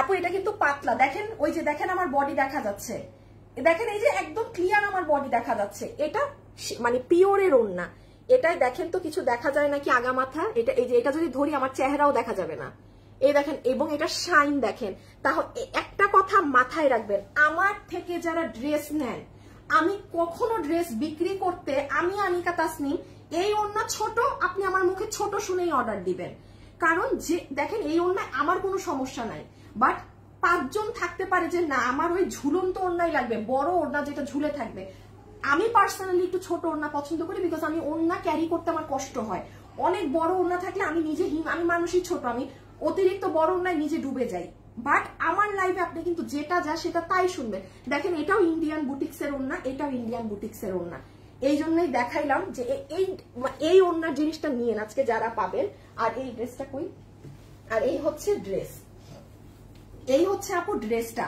আপু এটা কিন্তু পাতলা, দেখেন ওই যে দেখেন আমার বডি দেখা যাচ্ছে, দেখেন এই যে একদম ক্লিয়ার আমার বডি দেখা যাচ্ছে, এটা মানে পিওরের ওড়না। এটাই দেখেন তো কিছু দেখা যায় নাকি আগা মাথা, এটা এই যে এটা যদি ধরি আমার চেহারাও দেখা যাবে না, এই দেখেন, এবং এটা শাইন দেখেন। তাহলে একটা কথা মাথায় রাখবেন, আমার থেকে যারা ড্রেস নেন, আমি কখনো ড্রেস বিক্রি করতে, আমি আনিকা তাসনিম, এই ওড়না ছোট, আপনি আমার মুখে ছোট শুনেই অর্ডার দিবেন। কারণ যে দেখেন এই ওড়নায় আমার কোনো সমস্যা নাই, বাট 5 জন থাকতে পারে যে না আমার ওই ঝুলন্ত ওড়নাই লাগবে, বড় ওড়না যেটা ঝুলে থাকবে। আমি পার্সোনালি একটু ছোট ওড়না পছন্দ করি, বিকজ আমি ওড়না ক্যারি করতে আমার কষ্ট হয়। অনেক বড় ওড়না থাকলে আমি নিজে আমি মানুষই ছোট, আমি অতিরিক্ত বড় ওড়নায় নিজে ডুবে যাই। বাট আমার লাইফে আপনি কিন্তু যেটা যা সেটা তাই শুনবেন। দেখেন এটাও ইন্ডিয়ান বুটিক্সের ওড়না, এটাও ইন্ডিয়ান বুটিক্সের ওড়না। এই জন্যই দেখাইলাম যে এই ওড়নার জিনিসটা নিয়ে আজকে যারা পাবেন। আর এই ড্রেসটা কই, আর এই হচ্ছে ড্রেস, এই হচ্ছে আপু ড্রেসটা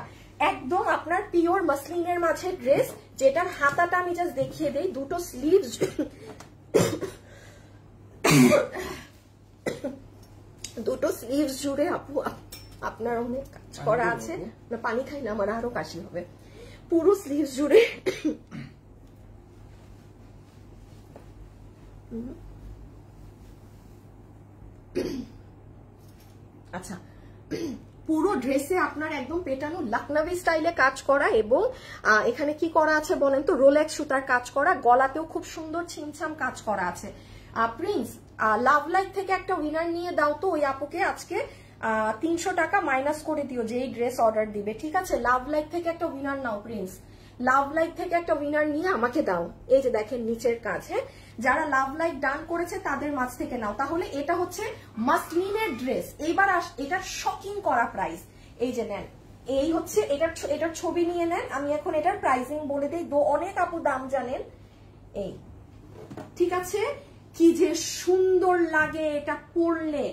একদম আপনার পিওর মাসলিনের মাঝে ড্রেস, যেটার হাতাটা আমি জাস্ট দেখিয়ে দেই, দুটো স্লিভস, দুটো স্লিভস জুড়ে আপু আপনার অনেক কাজ করা আছে। না পানি খাই না, আমার আরো কাশি হবে। পুরো স্লিভস জুড়ে আচ্ছা, পুরো ড্রেসে আপনার একদম পেটানো লখনভি স্টাইলে কাজ করা, এবং এখানে কি করা আছে বলেন তো, রোলেক্স সুতার কাজ করা, গলাতেও খুব সুন্দর ছিমছাম কাজ করা আছে। প্রিন্স লাভ লাইফ থেকে একটা উইনার নিয়ে দাও তো ওই আপুকে, আজকে 300 টাকা মাইনাস করে দিও যেই ড্রেস অর্ডার দিবে, ঠিক আছে? লাভ লাইফ থেকে একটা উইনার নাও প্রিন্স, লাভ লাইফ থেকে একটা উইনার নিয়ে আমাকে দাও। এই যে দেখেন নিচের কাজ, হ্যাঁ, যারা লাভ লাইফ ডান করেছে তাদের মাঝ থেকে নাও। তাহলে এটা হচ্ছে মাসলিনের ড্রেস। এইবার এটার শকিং করা প্রাইস, এই যে নেন, এই হচ্ছে এটার ছবি নিয়ে নেন। আমি এখন এটার প্রাইসিং বলে দিই, অনেক আপু দাম জানেন। এই ঠিক আছে, কি যে সুন্দর লাগে এটা পরলে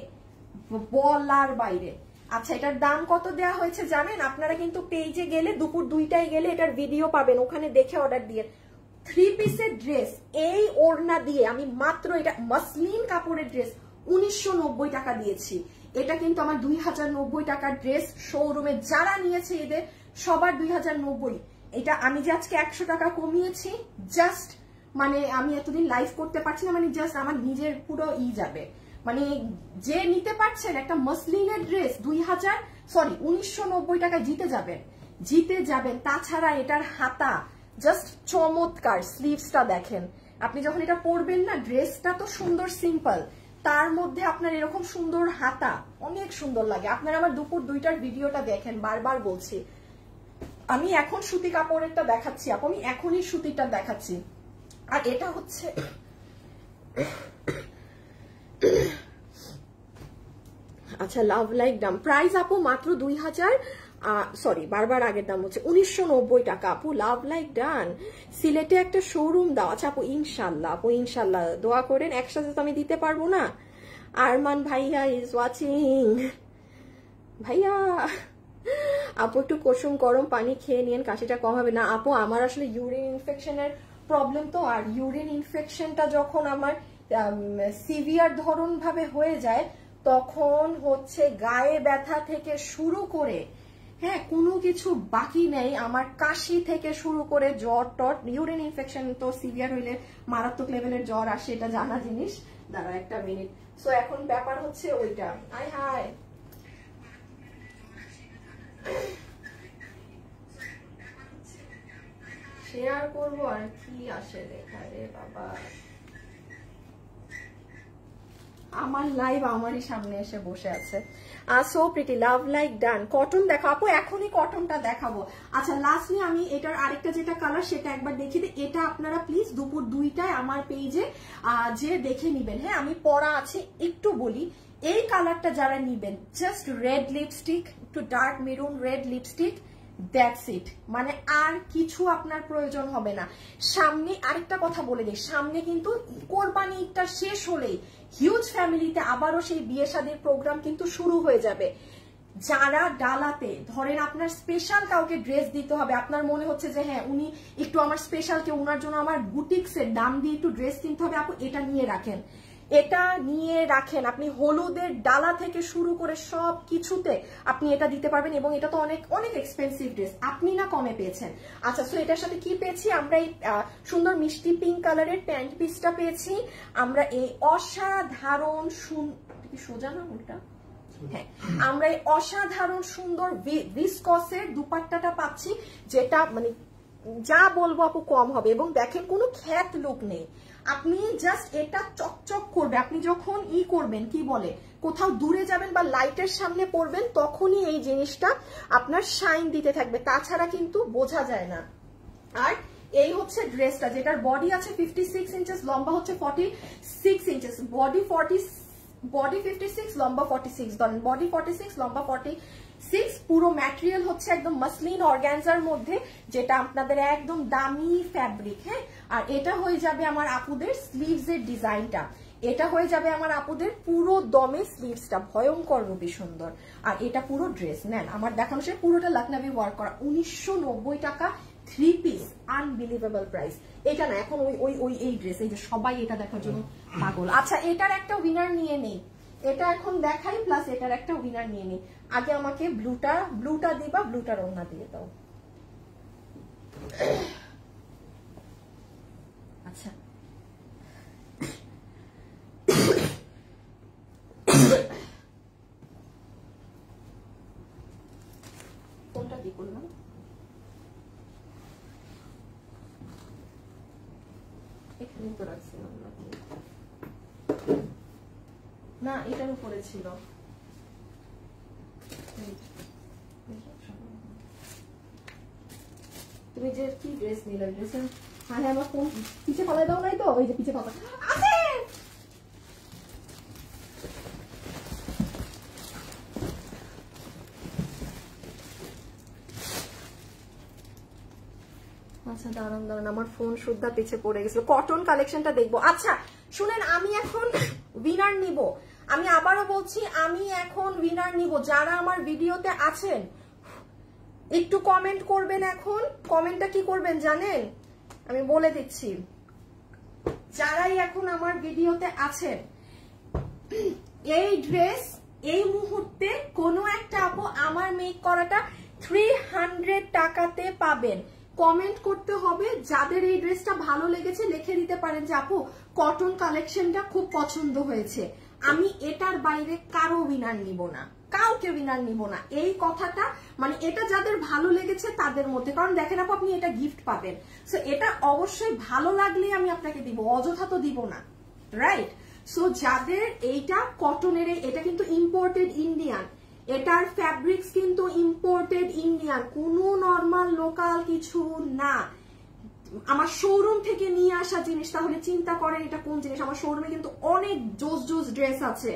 বলার বাইরে। আচ্ছা, এটার দাম কত দেওয়া হয়েছে জানেন? আপনারা কিন্তু পেজে গেলে দুপুর 2টায় গেলে এটার ভিডিও পাবেন, ওখানে দেখে অর্ডার দিয়ে। 3 পিসের ড্রেস এই ওড়না দিয়ে আমি মাত্র, এটা মাসলিন কাপড়ের ড্রেস, 1990 টাকা দিয়েছি। এটা কিন্তু আমার 2090 টাকার ড্রেস। শোরুমে যারা নিয়েছে এদের সবার 2090। এটা আমি যে আজকে 100 টাকা কমিয়েছি, জাস্ট মানে আমি এতদিন লাইভ করতে পারছি না, মানে জাস্ট আমার নিজের পুরো যাবে। মানে যে নিতে পারছেন একটা মসলিনের ড্রেস 1990 টাকায় জিতে যাবেন। তাছাড়া এটার হাতা জাস্ট চমৎকার, স্লিভসটা দেখেন, আপনি যখন এটা পরবেন না, ড্রেসটা তো সুন্দর সিম্পল, তার মধ্যে আপনার এরকম সুন্দর হাতা, অনেক সুন্দর লাগে। আপনারা আমার দুপুর 2টার ভিডিওটা দেখেন, বারবার বলছি। আমি এখন সুতি কাপড়েরটা দেখাচ্ছি আপু, আমি এখনই সুতিটা দেখাচ্ছি। আর এটা হচ্ছে আচ্ছা লাভ লাইক দাম, প্রাইস আপু মাত্র 2000, সরি বারবার আগের দাম হচ্ছে 1990 টাকা আপু। লাভ লাইক ডান, সিলেটে একটা শোরুম দাও। আচ্ছা আপু ইনশাল্লাহ, আপু ইনশাল্লাহ দোয়া করেন, একসাথে তো আমি দিতে পারবো না। আরমান ভাইয়া ইজ ওয়াচিং, ভাইয়া আপু একটু কুসুম গরম পানি খেয়ে নিন, কাশিটা কম হবে। না আপু আমার আসলে ইউরিন ইনফেকশনের প্রবলেম তো, আর ইউরিন ইনফেকশনটা যখন আমার সিভিয়ার ধরন ভাবে হয়ে যায়, তখন হচ্ছে গায়ে ব্যথা থেকে শুরু করে, হ্যাঁ, কোনো কিছু বাকি নেই। আমার কাশি থেকে শুরু করে জ্বর টর, ইউরিন ইনফেকশন তো সিভিয়ার হইলে মারাত্মক লেভেলের জ্বর আসে, এটা জানা জিনিস। দাঁড়া একটা মিনিট। সো এখন ব্যাপার হচ্ছে ওইটা, আয় হায় শেয়ার করবো আর কি আসে লেখা রে বাবা, আমার লাইভ আমারই সামনে এসে বসে আছে। So pretty, love like done. Cotton দেখো আপু, এখনই কটনটা দেখাবো। আচ্ছা লাস্টলি আমি এটার আরেকটা যেটা কালার সেটা একবার দেখিয়ে দিই। এটা আপনারা প্লিজ দুপুর 2টায় আমার পেজে যে দেখে নিবেন, হ্যাঁ, আমি পরা আছে। একটু বলি, এই কালারটা যারা নিবেন, জাস্ট রেড লিপস্টিক, একটু dark maroon red lipstick, that's it. মানে আর কিছু আপনার প্রয়োজন হবে না। সামনে আরেকটা কথা বলে দিই, সামনে কিন্তু কোরবানি ঈদটা শেষ হলেই হিউজ ফ্যামিলিতে আবারও সেই বিয়ে শাদীর প্রোগ্রাম কিন্তু শুরু হয়ে যাবে। যারা ডালাতে ধরেন আপনার স্পেশাল কাউকে ড্রেস দিতে হবে, আপনার মনে হচ্ছে যে হ্যাঁ উনি একটু আমার স্পেশাল কেউ, উনার জন্য আমার বুটিক্সের দাম দিয়ে একটু ড্রেস কিনতে হবে, আপু এটা নিয়ে রাখেন। এটা নিয়ে রাখেন, আপনি হলুদের ডালা থেকে শুরু করে সব কিছুতে আপনি এটা দিতে পারবেন, এবং এটা তো অনেক অনেক এক্সপেন্সিভ ড্রেস, আপনি না কমে পেয়েছেন। আচ্ছা, সো এটার সাথে কি পেয়েছি আমরা? এই সুন্দর মিষ্টি পিঙ্ক কালারের প্যান্ট পিসটা পেয়েছি আমরা, এই অসাধারণ সোজা না ওটা, হ্যাঁ, আমরা এই অসাধারণ সুন্দর ভিসকসের দুপাট্টাটা পাচ্ছি, যেটা মানে যা বলবো আপু কম হবে, এবং দেখেন কোনো খ্যাত লুক নেই, আপনি জাস্ট এটা চকচক করবে, আপনি যখন করবেন কি বলে কোথাও দূরে যাবেন বা লাইটের সামনে পড়বেন তখনই এই জিনিসটা আপনার শাইন দিতে থাকবে, তাছাড়া কিন্তু বোঝা যায় না। আর এই হচ্ছে ড্রেসটা, যেটার বডি আছে 56 ইঞ্চেস, লম্বা হচ্ছে 46 ইঞ্চেস, বডি 56, লম্বা 46, ধরেন বডি 46, লম্বা 46, পুরো ম্যাটেরিয়াল হচ্ছে একদম মাসলিন অর্গানজার মধ্যে, যেটা আপনাদের একদম দামি ফ্যাব্রিক। হ্যাঁ, আর এটা হয়ে যাবে আমার আপুদের স্লিভস এর ডিজাইনটা, এটা হয়ে যাবে আমার আপুদের পুরো দমে স্লিভসটা, ভয়ঙ্কর রূপে সুন্দর। আর এটা পুরো ড্রেস নেন, আমার দেখানো সে পুরোটা লখনভি ওয়ার্ক করা, 1990 টাকা 3 পিস, আনবিলিভেবল প্রাইস। এটা না এখন ওই এই ড্রেস, এই যে সবাই এটা দেখার জন্য পাগল। আচ্ছা, এটার একটা উইনার নিয়ে নেই, এটা এখন দেখাই, প্লাস এটার একটা উইনার নিয়ে নেই। আগে আমাকে ব্লুটা দিবা, ব্লুটার ওড়না দিয়ে দাও। আচ্ছা, কোনটা কি করলাম? এখানে তো রাখছিলাম না, এটার উপরে ছিল। তুমি যে কি ড্রেস নিলে, ড্রেসের হ্যাঁ আমার ফোন পিছে ফেলাই দাও নাই তো, ওই যে পিছে ফেলা আছে। আচ্ছা দাঁড়ান আমার ফোন সুদ্ধা পিছে পড়ে গেছিল, কটন কালেকশনটা দেখবো। আচ্ছা শুনেন, আমি এখন উইনার নিব, আমি আবারও বলছি আমি এখন উইনার নিব। যারা আমার ভিডিওতে আছেন একটু কমেন্ট করবেন, এখন কমেন্টটা কি করবেন জানেন, আমি বলে দিচ্ছি, যারাই এখন আমার ভিডিওতে আছেন, এই ড্রেস এই মুহূর্তে কোনো একটা আপু আমার মেক করাটা 300 টাকাতে পাবেন। কমেন্ট করতে হবে, যাদের এই ড্রেসটা ভালো লেগেছে লিখে দিতে পারেন যে আপু কটন কালেকশনটা খুব পছন্দ হয়েছে, আমি এটার বাইরে কারো উইনার নিব না, কাউকে উইনার নিব না। এই কথাটা মানে এটা যাদের ভালো লেগেছে তাদের মধ্যে, কারণ দেখেন আপু আপনি এটা গিফট পাবেন, সো এটা অবশ্যই ভালো লাগলে আমি আপনাকে দিব, অযথা তো দিব না, রাইট? সো যাদের এইটা কটনের, এটা কিন্তু ইম্পোর্টেড ইন্ডিয়ান, এটার ফ্যাব্রিক্স কিন্তু ইম্পোর্টেড ইন্ডিয়ান, কোনো নর্মাল লোকাল কিছু না, আমার শোরুম থেকে নিয়ে আসা জিনিস। তাহলে চিন্তা করেন এটা কোন জিনিস, আমার শোরুমে কিন্তু অনেক জোস জোস ড্রেস আছে,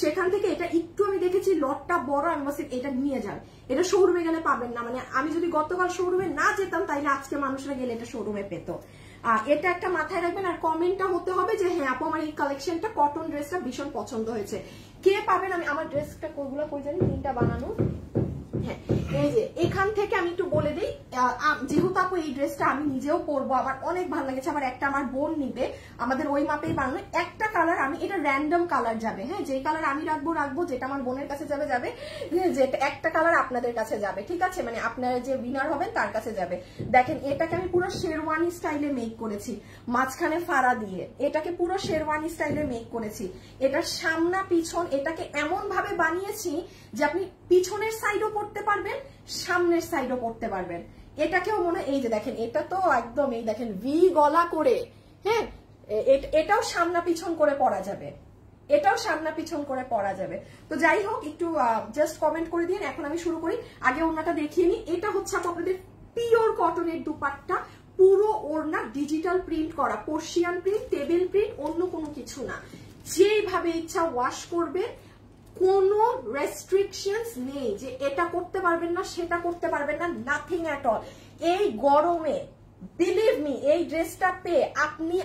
সেখান থেকে এটা একটু আমি দেখেছি লটটা বড়, আমি বলছি এটা নিয়ে যান, এটা শোরুমে গেলে পাবেন না। মানে আমি যদি গতকাল শোরুমে না যেতাম তাইলে আজকে মানুষরা গেলে এটা শোরুমে পেত। এটা একটা মাথায় রাখবেন। আর কমেন্টটা হতে হবে যে হ্যাঁ আপু আমার এই কালেকশনটা কটন ড্রেসটা ভীষণ পছন্দ হয়েছে, কে পাবেন। আমি আমার ড্রেসটা কোগুলো কই জানি, তিনটা বানানো, হ্যাঁ এই যে এখান থেকে আমি একটু বলে দিই, যেহেতু আপু এই ড্রেসটা আমি নিজেও পরবো, আমার অনেক ভালো লেগেছে, আবার একটা আমার বোন নিবে, আমাদের ওই মাপেই বানানো। একটা কালার আমি, এটা র্যান্ডম কালার যাবে, হ্যাঁ যে কালার আমি রাখবো, যেটা আমার বোনের কাছে যাবে, যেটা একটা কালার আপনাদের কাছে যাবে, ঠিক আছে, মানে আপনারা যে উইনার হবেন তার কাছে যাবে। দেখেন এটাকে আমি পুরো শেরওয়ানি স্টাইলে মেক করেছি, মাঝখানে ফাড়া দিয়ে এটাকে পুরো শেরওয়ানি স্টাইলে মেক করেছি। এটার সামনা পিছন এটাকে এমন ভাবে বানিয়েছি যে আপনি পিছনের সাইডও পড়তে পারবেন, সামনের সাইডও পড়তে পারবেন। এটাকেও মনে এই যে দেখেন, এটা তো একদম এই দেখেন ভি গলা করে, হ্যাঁ এটাও সামনা পিছন করে পরা যাবে, এটাও সামনা পিছন করে পরা যাবে। তো যাই হোক একটু জাস্ট কমেন্ট করে দিন। এখন আমি শুরু করি, আগে ওড়নাটা দেখিয়ে নিই। এটা হচ্ছে আপনাদের পিওর কটনের দুপাট্টা, পুরো ওড়না ডিজিটাল প্রিন্ট করা, পার্সিয়ান প্রিন্ট, টেবিল প্রিন্ট, অন্য কোনো কিছু না, যেভাবে ইচ্ছা ওয়াশ করবে, কোনো রেস্ট্রিকশনস নেই যে এটা করতে পারবেন না সেটা করতে পারবেন না, নাথিং অ্যাট অল। এই গরমে বিলিভ মি এই ড্রেসটা পেয়ে আপনি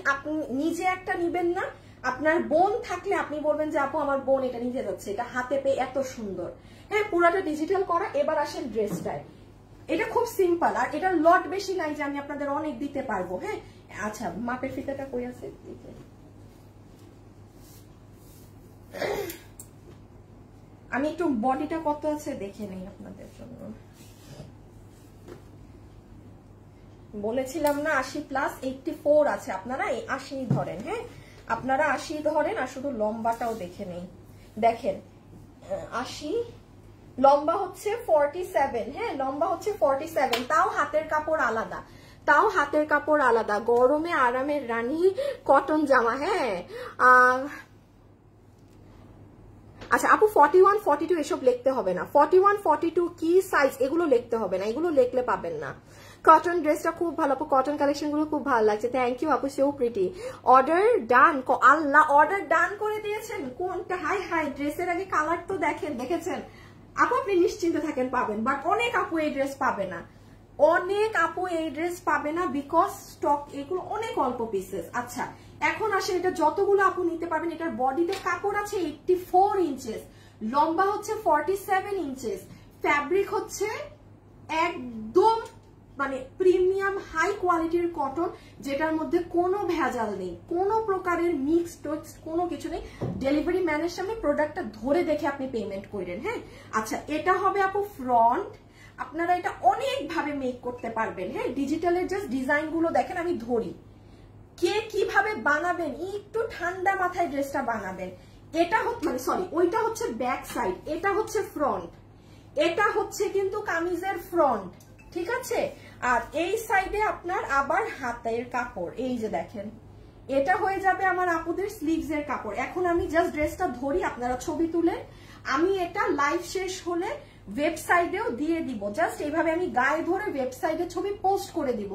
নিজে একটা নিবেন না, আপনার বোন থাকলে আপনি বলবেন যে আপু আমার বোন এটা নিতে যাচ্ছে, এটা হাতে পেয়ে এত সুন্দর। হ্যাঁ পুরাটা ডিজিটাল করা। এবার আসেন ড্রেসটায়, এটা খুব সিম্পল, আর এটার লট বেশি নাই যে আমি আপনাদের অনেক দিতে পারবো। হ্যাঁ আচ্ছা মাপের ফিতাটা কই আছে, আমি একটু বডিটা কত আছে দেখে নেই আপনাদের জন্য। বলেছিলাম না 80+, 84 আছে, আপনারা 80 ধরেন। হ্যাঁ, আপনারা 80 ধরেন, আর শুধু লম্বাটাও দেখে নেই। দেখেন 80, লম্বা হচ্ছে 47। হ্যাঁ, লম্বা হচ্ছে 47। তাও হাতের কাপড় আলাদা, তাও হাতের কাপড় আলাদা। গরমে আরামের রানী কটন জামা। হ্যাঁ, আচ্ছা আপু 41, 42 এসব লিখতে হবে না। 41, 42 কি সাইজ এগুলো লিখতে হবে না, এগুলো লিখলে পাবেন না। কটন ড্রেসটা খুব ভালো আপু, কটন কালেকশন গুলো খুব ভালো লাগছে। থ্যাংক ইউ আপু, সো প্রিটি। অর্ডার ডান, আল্লাহ অর্ডার ডান করে দিয়েছেন। কোনটা? হাই হাই, ড্রেসের আগে কালার তো দেখেছেন আপু, আপনি নিশ্চিন্তে থাকেন পাবেন। বাট অনেক আপু এই ড্রেস পাবে না, অনেক আপু এই ড্রেস পাবে না, বিকজ স্টক এগুলো অনেক অল্প পিসেস। আচ্ছা এখন আসে এটা যতগুলো আপু নিতে পারবেন। এটার বডিতে কাপড় আছে 84 ইঞ্চেস, লম্বা হচ্ছে 47 ইঞ্চেস, ফ্যাব্রিক হচ্ছে একদম মানে প্রিমিয়াম হাই কোয়ালিটির কটন, যেটার মধ্যে কোনো ভেজাল নেই, কোনো প্রকারের মিক্স টোক্স কোনো কিছু নেই। ডেলিভারি ম্যানের সামনে প্রোডাক্টটা ধরে দেখে আপনি পেমেন্ট করেন। হ্যাঁ, আচ্ছা এটা হবে আপু ফ্রন্ট। আপনারা এটা অনেক ভাবে মেক করতে পারবেন। হ্যাঁ, ডিজিটালের জাস্ট ডিজাইন গুলো দেখেন, আমি ধরি কে কিভাবে বানাবেন, একটু ঠান্ডা মাথায় ড্রেসটা বানাবেন। এটা হচ্ছে মানে সরি, ওইটা হচ্ছে ব্যাক সাইড, এটা হচ্ছে ফ্রন্ট, এটা হচ্ছে কিন্তু কামিজের ফ্রন্ট, ঠিক আছে। আর এই সাইডে আপনার আবার হাতের কাপড়, এই যে দেখেন এটা হয়ে যাবে আমার আপুদের স্লিভস এর কাপড়। এখন আমি জাস্ট ড্রেসটা ধরি, আপনারা ছবি তুলে, আমি এটা লাইভ শেষ হলে ওয়েবসাইটেও দিয়ে দিব। জাস্ট এইভাবে আমি গায়ে ধরে ওয়েবসাইটে ছবি পোস্ট করে দিব।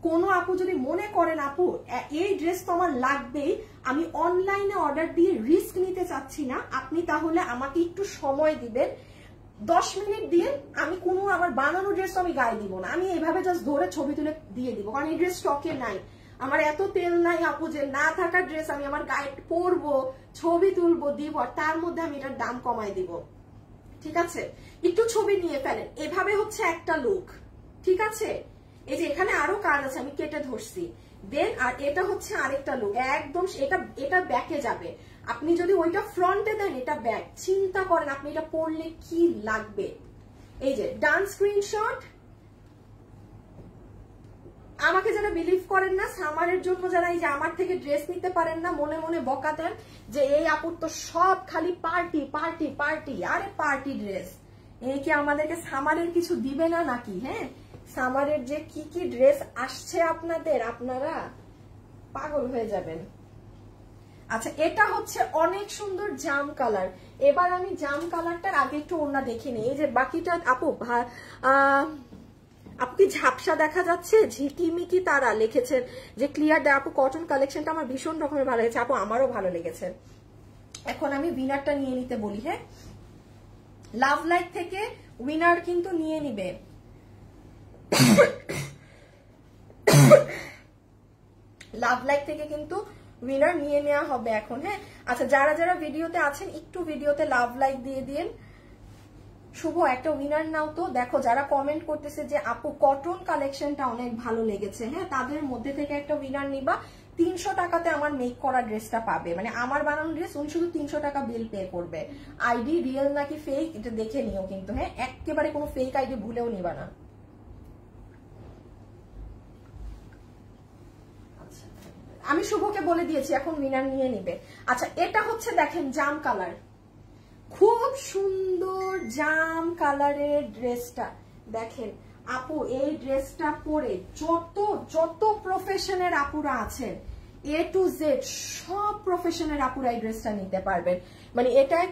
কোনো আপু যদি মনে করেন আপু এই ড্রেস তো আমার লাগবেই, আমি অনলাইনে অর্ডার দিয়ে রিস্ক নিতে চাচ্ছি না, আপনি তাহলে আমাকে একটু সময় দিবেন, 10 মিনিট দিয়ে আমি কোনো আমার বানানো ড্রেস তো আমি গায়ে দিব না, আমি এইভাবে জাস্ট ধরে ছবি তুলে দিয়ে দিব। কারণ এই ড্রেস স্টকে নাই, আমার এত তেল নাই আপু যে না থাকা ড্রেস আমি আমার গায়ে পরবো, ছবি তুলবো, দিব, আর তার মধ্যে আমি এটার দাম কমাই দিব। ঠিক আছে, একটু ছবি নিয়ে ফেলেন। এভাবে হচ্ছে একটা লুক, ঠিক আছে। এই যে এখানে আরো কাজ আছে, আমি কেটে ধরছি। দেন আর এটা হচ্ছে আরেকটা লুক, একদম এটা ব্যাকে যাবে। আপনি যদি ওইটা ফ্রন্টে দেন, এটা ব্যাক, চিন্তা করেন আপনি এটা পরলে কি লাগবে। এই যে ডান স্ক্রিনশট। আমাকে যারা বিলিভ করেন না, সামারের জন্য যারা এই যে আমার থেকে ড্রেস নিতে পারেন না, মনে মনে বকা দেন যে এই আপুর তো সব খালি পার্টি পার্টি পার্টি। আরে পার্টি ড্রেস, এই কি আমাদেরকে সামারের কিছু দিবে না নাকি? হ্যাঁ, সামারের যে কি কি ড্রেস আসছে আপনাদের, আপনারা পাগল হয়ে যাবেন। আচ্ছা এটা হচ্ছে অনেক সুন্দর জাম কালার। এবার আমি জাম কালারটার আগে একটু ওড়না দেখে নিই। এই যে বাকিটা আপু আপু কি ঝাপসা দেখা যাচ্ছে? ঝিকিমিকি তারা লিখেছেন যে ক্লিয়ার দেয়। আপু কটন কালেকশনটা আমার ভীষণ রকমের ভালো লেগেছে। আপু আমারও ভালো লেগেছে। এখন আমি উইনারটা নিয়ে নিতে বলি। হ্যাঁ, লাভ লাইক থেকে উইনার কিন্তু নিয়ে নিবে। লাভ লাইক থেকে কিন্তু উইনার নিয়ে নেওয়া হবে এখন। হ্যাঁ, আচ্ছা যারা যারা ভিডিওতে আছেন একটু ভিডিওতে লাভ লাইক দিয়ে দিন। শুভ একটা উইনার নাও তো। দেখো যারা কমেন্ট করতেছে যে আপু কটন কালেকশনটা অনেক ভালো লেগেছে, হ্যাঁ তাদের মধ্যে থেকে একটা উইনার নিবা। 300 টাকাতে আমার মেক করা ড্রেসটা পাবে, মানে আমার বানানো ড্রেস, উনি শুধু 300 টাকা বিল পে করবে। আইডি রিয়েল নাকি ফেক এটা দেখে নিও কিন্তু। হ্যাঁ, একেবারে কোনো ফেক আইডি ভুলেও নিবা না। আমি শুভকে বলে দিয়েছি এখন উইনার নিয়ে নিবে। আচ্ছা এটা হচ্ছে দেখেন জাম কালার, খুব সুন্দর জাম কালারের ড্রেসটা দেখেন। আপু এই ড্রেসটা পরে যত প্রফেশনের আপুরা আছেন A to Z সব প্রফেশনের আপুরা এই ড্রেসটা নিতে পারবেন। মানে এটায়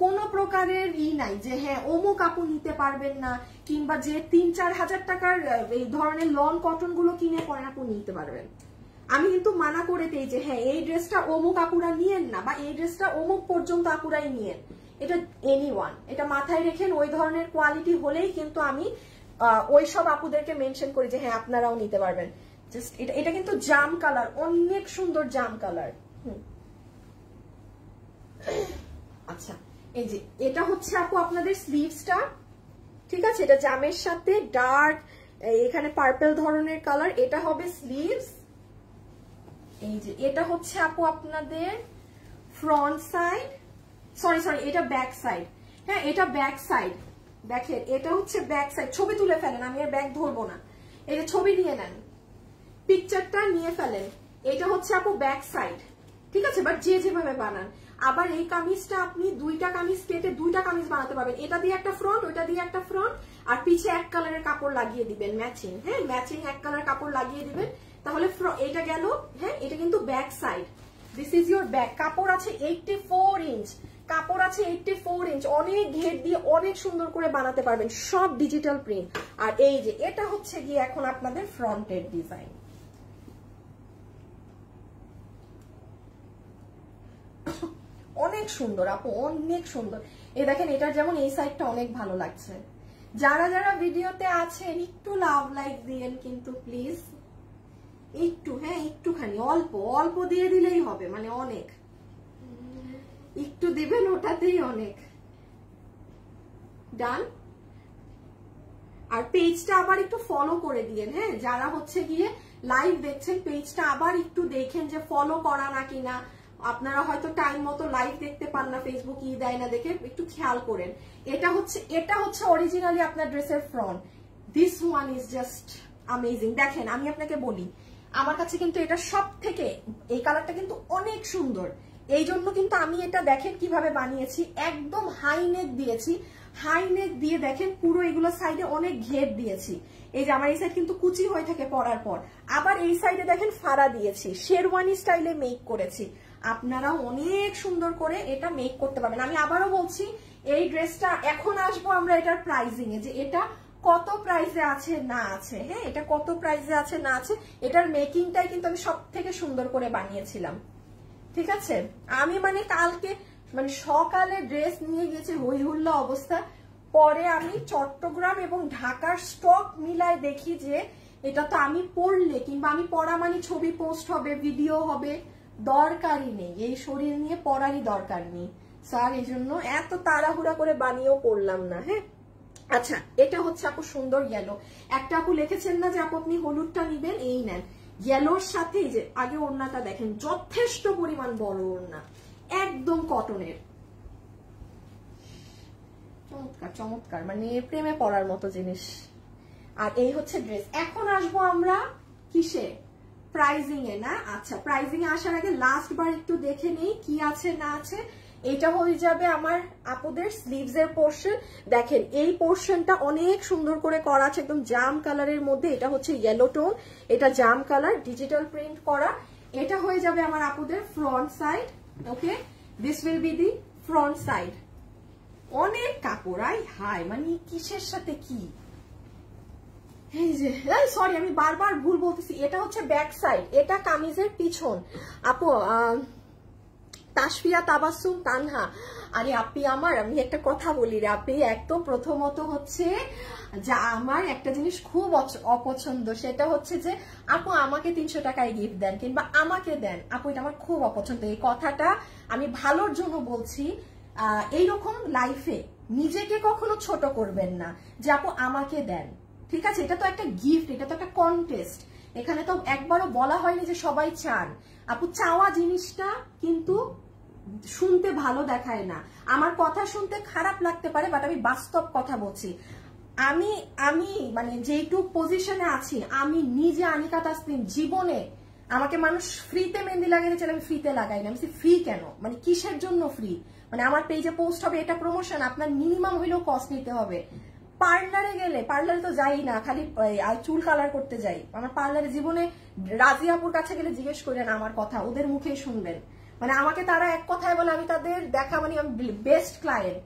কোনো প্রকারের নাই যে হ্যাঁ অমুক আপু নিতে পারবেন না, কিংবা যে 3-4 হাজার টাকার এই ধরনের লন কটন গুলো কিনে পরেন আপু নিতে পারবেন। আমি কিন্তু মানা করে দিই যে হ্যাঁ এই ড্রেসটা অমুক আপুরা নিয়েন না, বা এই ড্রেসটা অমুক পর্যন্ত আপুরাই নিয়েন। এটা এনিওয়ান, এটা মাথায় রেখেন। ওই ধরনের কোয়ালিটি হলেই কিন্তু আমি ওই সব আপুদেরকে মেনশন করি যে হ্যাঁ আপনারাও নিতে পারবেন। জাস্ট এটা কিন্তু জাম কালার, অনেক সুন্দর জাম কালার। আচ্ছা এই যে এটা হচ্ছে আপু আপনাদের স্লিভসটা, ঠিক আছে। এটা জামের সাথে ডার্ক এখানে পার্পল ধরনের কালার, এটা হবে স্লিভস। এই যে এটা হচ্ছে আপু আপনাদের ফ্রন্ট সাইড, সরি এটা ব্যাক সাইড। হ্যাঁ এটা ব্যাক সাইড, দেখেন এটা হচ্ছে ব্যাক সাইড। ছবি তুলে ফেলেন, আমি আর ব্যাগ ধরবো না, এই যে ছবি নিয়ে নেন, পিকচারটা নিয়ে ফেলেন। এটা হচ্ছে আপু ব্যাক সাইড, ঠিক আছে? বাট যে যেভাবে বানান। আবার এই কামিজটা আপনি দুইটা কামিজ কেটে দুইটা কামিজ বানাতে পারবেন, এটা দিয়ে একটা ফ্রন্ট, ওইটা দিয়ে একটা ফ্রন্ট, আর পিছে এক কালারের কাপড় লাগিয়ে দিবেন ম্যাচিং। হ্যাঁ ম্যাচিং এক কালার কাপড় লাগিয়ে দিবেন, তাহলে এটা গেল। হ্যাঁ এটা কিন্তু back side, this is your back. কাপড় আছে 84 ইঞ্চ, কাপড় আছে 84 ইঞ্চ, অনেক ঘের দিয়ে অনেক সুন্দর করে বানাতে পারবেন, সব ডিজিটাল প্রিন্ট। আর এই যে এটা হচ্ছে গিয়ে এখন আপনাদের ফ্রন্টের ডিজাইন। অনেক সুন্দর আপু, অনেক সুন্দর। এই দেখেন এটার যেমন এই সাইডটা অনেক ভালো লাগছে। যারা যারা ভিডিওতে আছেন একটু লাভ লাইক দিয়েন কিন্তু প্লিজ, একটু, হ্যাঁ একটুখানি, অল্প অল্প দিয়ে দিলেই হবে, মানে অনেক একটু দিবেন, ওটাতেই অনেক। ডান। আর পেজটা আবার একটু ফলো করে দিয়েন, হ্যাঁ যারা হচ্ছে গিয়ে লাইভ দেখছেন পেজটা আবার একটু দেখেন যে ফলো করা নাকি না। আপনারা হয়তো টাইম মতো লাইভ দেখতে পান না, ফেসবুক ই দেয় না দেখে, একটু খেয়াল করেন। এটা হচ্ছে অরিজিনালি আপনার ড্রেসের front. This one is just amazing. দেখেন আমি আপনাকে বলি, আমার কাছে কিন্তু এটা সব থেকে, এই কালারটা কিন্তু অনেক সুন্দর, এই জন্য কিন্তু আমি এটা দেখেন কিভাবে বানিয়েছি, একদম হাই নেক দিয়েছি। হাই নেক দিয়ে দেখেন পুরো এগুলো সাইডে অনেক ঘের দিয়েছি। এই যে আমার এই সাইড কিন্তু কুচি হয়ে থাকে পরার পর, আবার এই সাইডে দেখেন ফাড়া দিয়েছি, শেরওয়ানি স্টাইলে মেক করেছি। আপনারা অনেক সুন্দর করে এটা মেক করতে পারবেন। আমি আবারও বলছি, এই ড্রেসটা এখন আসবো আমরা এটার প্রাইজিং এ, যে এটা কত প্রাইসে আছে না আছে। হ্যাঁ এটা কত প্রাইসে আছে না আছে, এটার মেকিংটাই কিন্তু আমি সব থেকে সুন্দর করে বানিয়েছিলাম, ঠিক আছে? আমি মানে কালকে মানে সকালে ড্রেস নিয়ে গেছি, হই হুল্লা অবস্থা। পরে আমি চট্টগ্রাম এবং ঢাকার স্টক মিলায় দেখি যে এটা তো আমি পরলে কিংবা আমি পরা মানে ছবি পোস্ট হবে, ভিডিও হবে, দরকারই নেই, এই শরীর নিয়ে পরারই দরকার নেই স্যার। এই জন্য এত তাড়াহুড়া করে বানিয়েও করলাম না। হ্যাঁ আচ্ছা, এটা হচ্ছে আপু সুন্দর ইয়েলো। একটা আপু লিখেছেন না যে আপু আপনি হলুদটা নিবেন, এই নেন ইয়েলোর সাথে। যে আগে ওড়নাটা দেখেন, যথেষ্ট পরিমাণ বড় ওড়না, একদম কটনের, চমৎকার চমৎকার, মানে প্রেমে পড়ার মতো জিনিস। আর এই হচ্ছে ড্রেস। এখন আসবো আমরা কিসে, প্রাইজিং এ না? আচ্ছা প্রাইজিং এ আসার আগে লাস্ট বার একটু দেখে নেই কি আছে না আছে। এটা হয়ে যাবে আমার আপুদের স্লিভস এর পোর্শন। দেখেন এই পোর্শনটা অনেক সুন্দর করে করা আছে, একদম জাম কালারের মধ্যে। এটা হচ্ছে ইয়েলো টোন, এটা জাম কালার, ডিজিটাল প্রিন্ট করা। এটা হয়ে যাবে আমার আপুদের front side. Okay, this will be the front side. অনেক কাপড়, আই হাই, মানে কিসের সাথে কি। এই যে সরি আমি বারবার ভুল বলতেছি, এটা হচ্ছে ব্যাক সাইড, এটা কামিজের পিছন। আপু তাসফিয়া তাবাসসুম তানহা, আরে আপনি আমার, আমি একটা কথা বলি রে আপনি, একদম প্রথমত হচ্ছে যা আমার একটা জিনিস খুব অপছন্দ, সেটা হচ্ছে যে আপু আমাকে 300 টাকায় গিফট দেন কিংবা আমাকে দেন। আপু এটা আমার খুব অপছন্দ, এই কথাটা আমি ভালোর জন্য বলছি। এইরকম লাইফে নিজেকে কখনো ছোট করবেন না যে আপু আমাকে দেন, ঠিক আছে? এটা তো একটা গিফট, এটা তো একটা কন্টেস্ট, এখানে তো একবারও বলা হয়নি যে সবাই চান। আপু চাওয়া জিনিসটা কিন্তু শুনতে ভালো দেখায় না, আমার কথা শুনতে খারাপ লাগতে পারে, বাট আমি বাস্তব কথা বলছি। আমি মানে যেটুক পজিশনে আছি, আমি নিজে আনিকা তাসনিম জীবনে আমাকে মানুষ ফ্রিতে মেহেন্দি লাগাইতে চাইলে আমি ফ্রিতে লাগাই না। আমি ফ্রি কেন, মানে কিসের জন্য ফ্রি? মানে আমার পেজে পোস্ট হবে, এটা প্রমোশন, আপনার মিনিমাম হইলেও কস্ট নিতে হবে। পার্লারে গেলে, পার্লারে তো যাই না, খালি চুল কালার করতে যাই। আমার পার্লারে জীবনে রাজিয়াপুর কাছে গেলে জিজ্ঞেস করেন আমার কথা, ওদের মুখেই শুনবেন। মানে আমাকে তারা এক কথায় বলে, আমি তাদের দেখা মানে আমি বেস্ট ক্লায়েন্ট।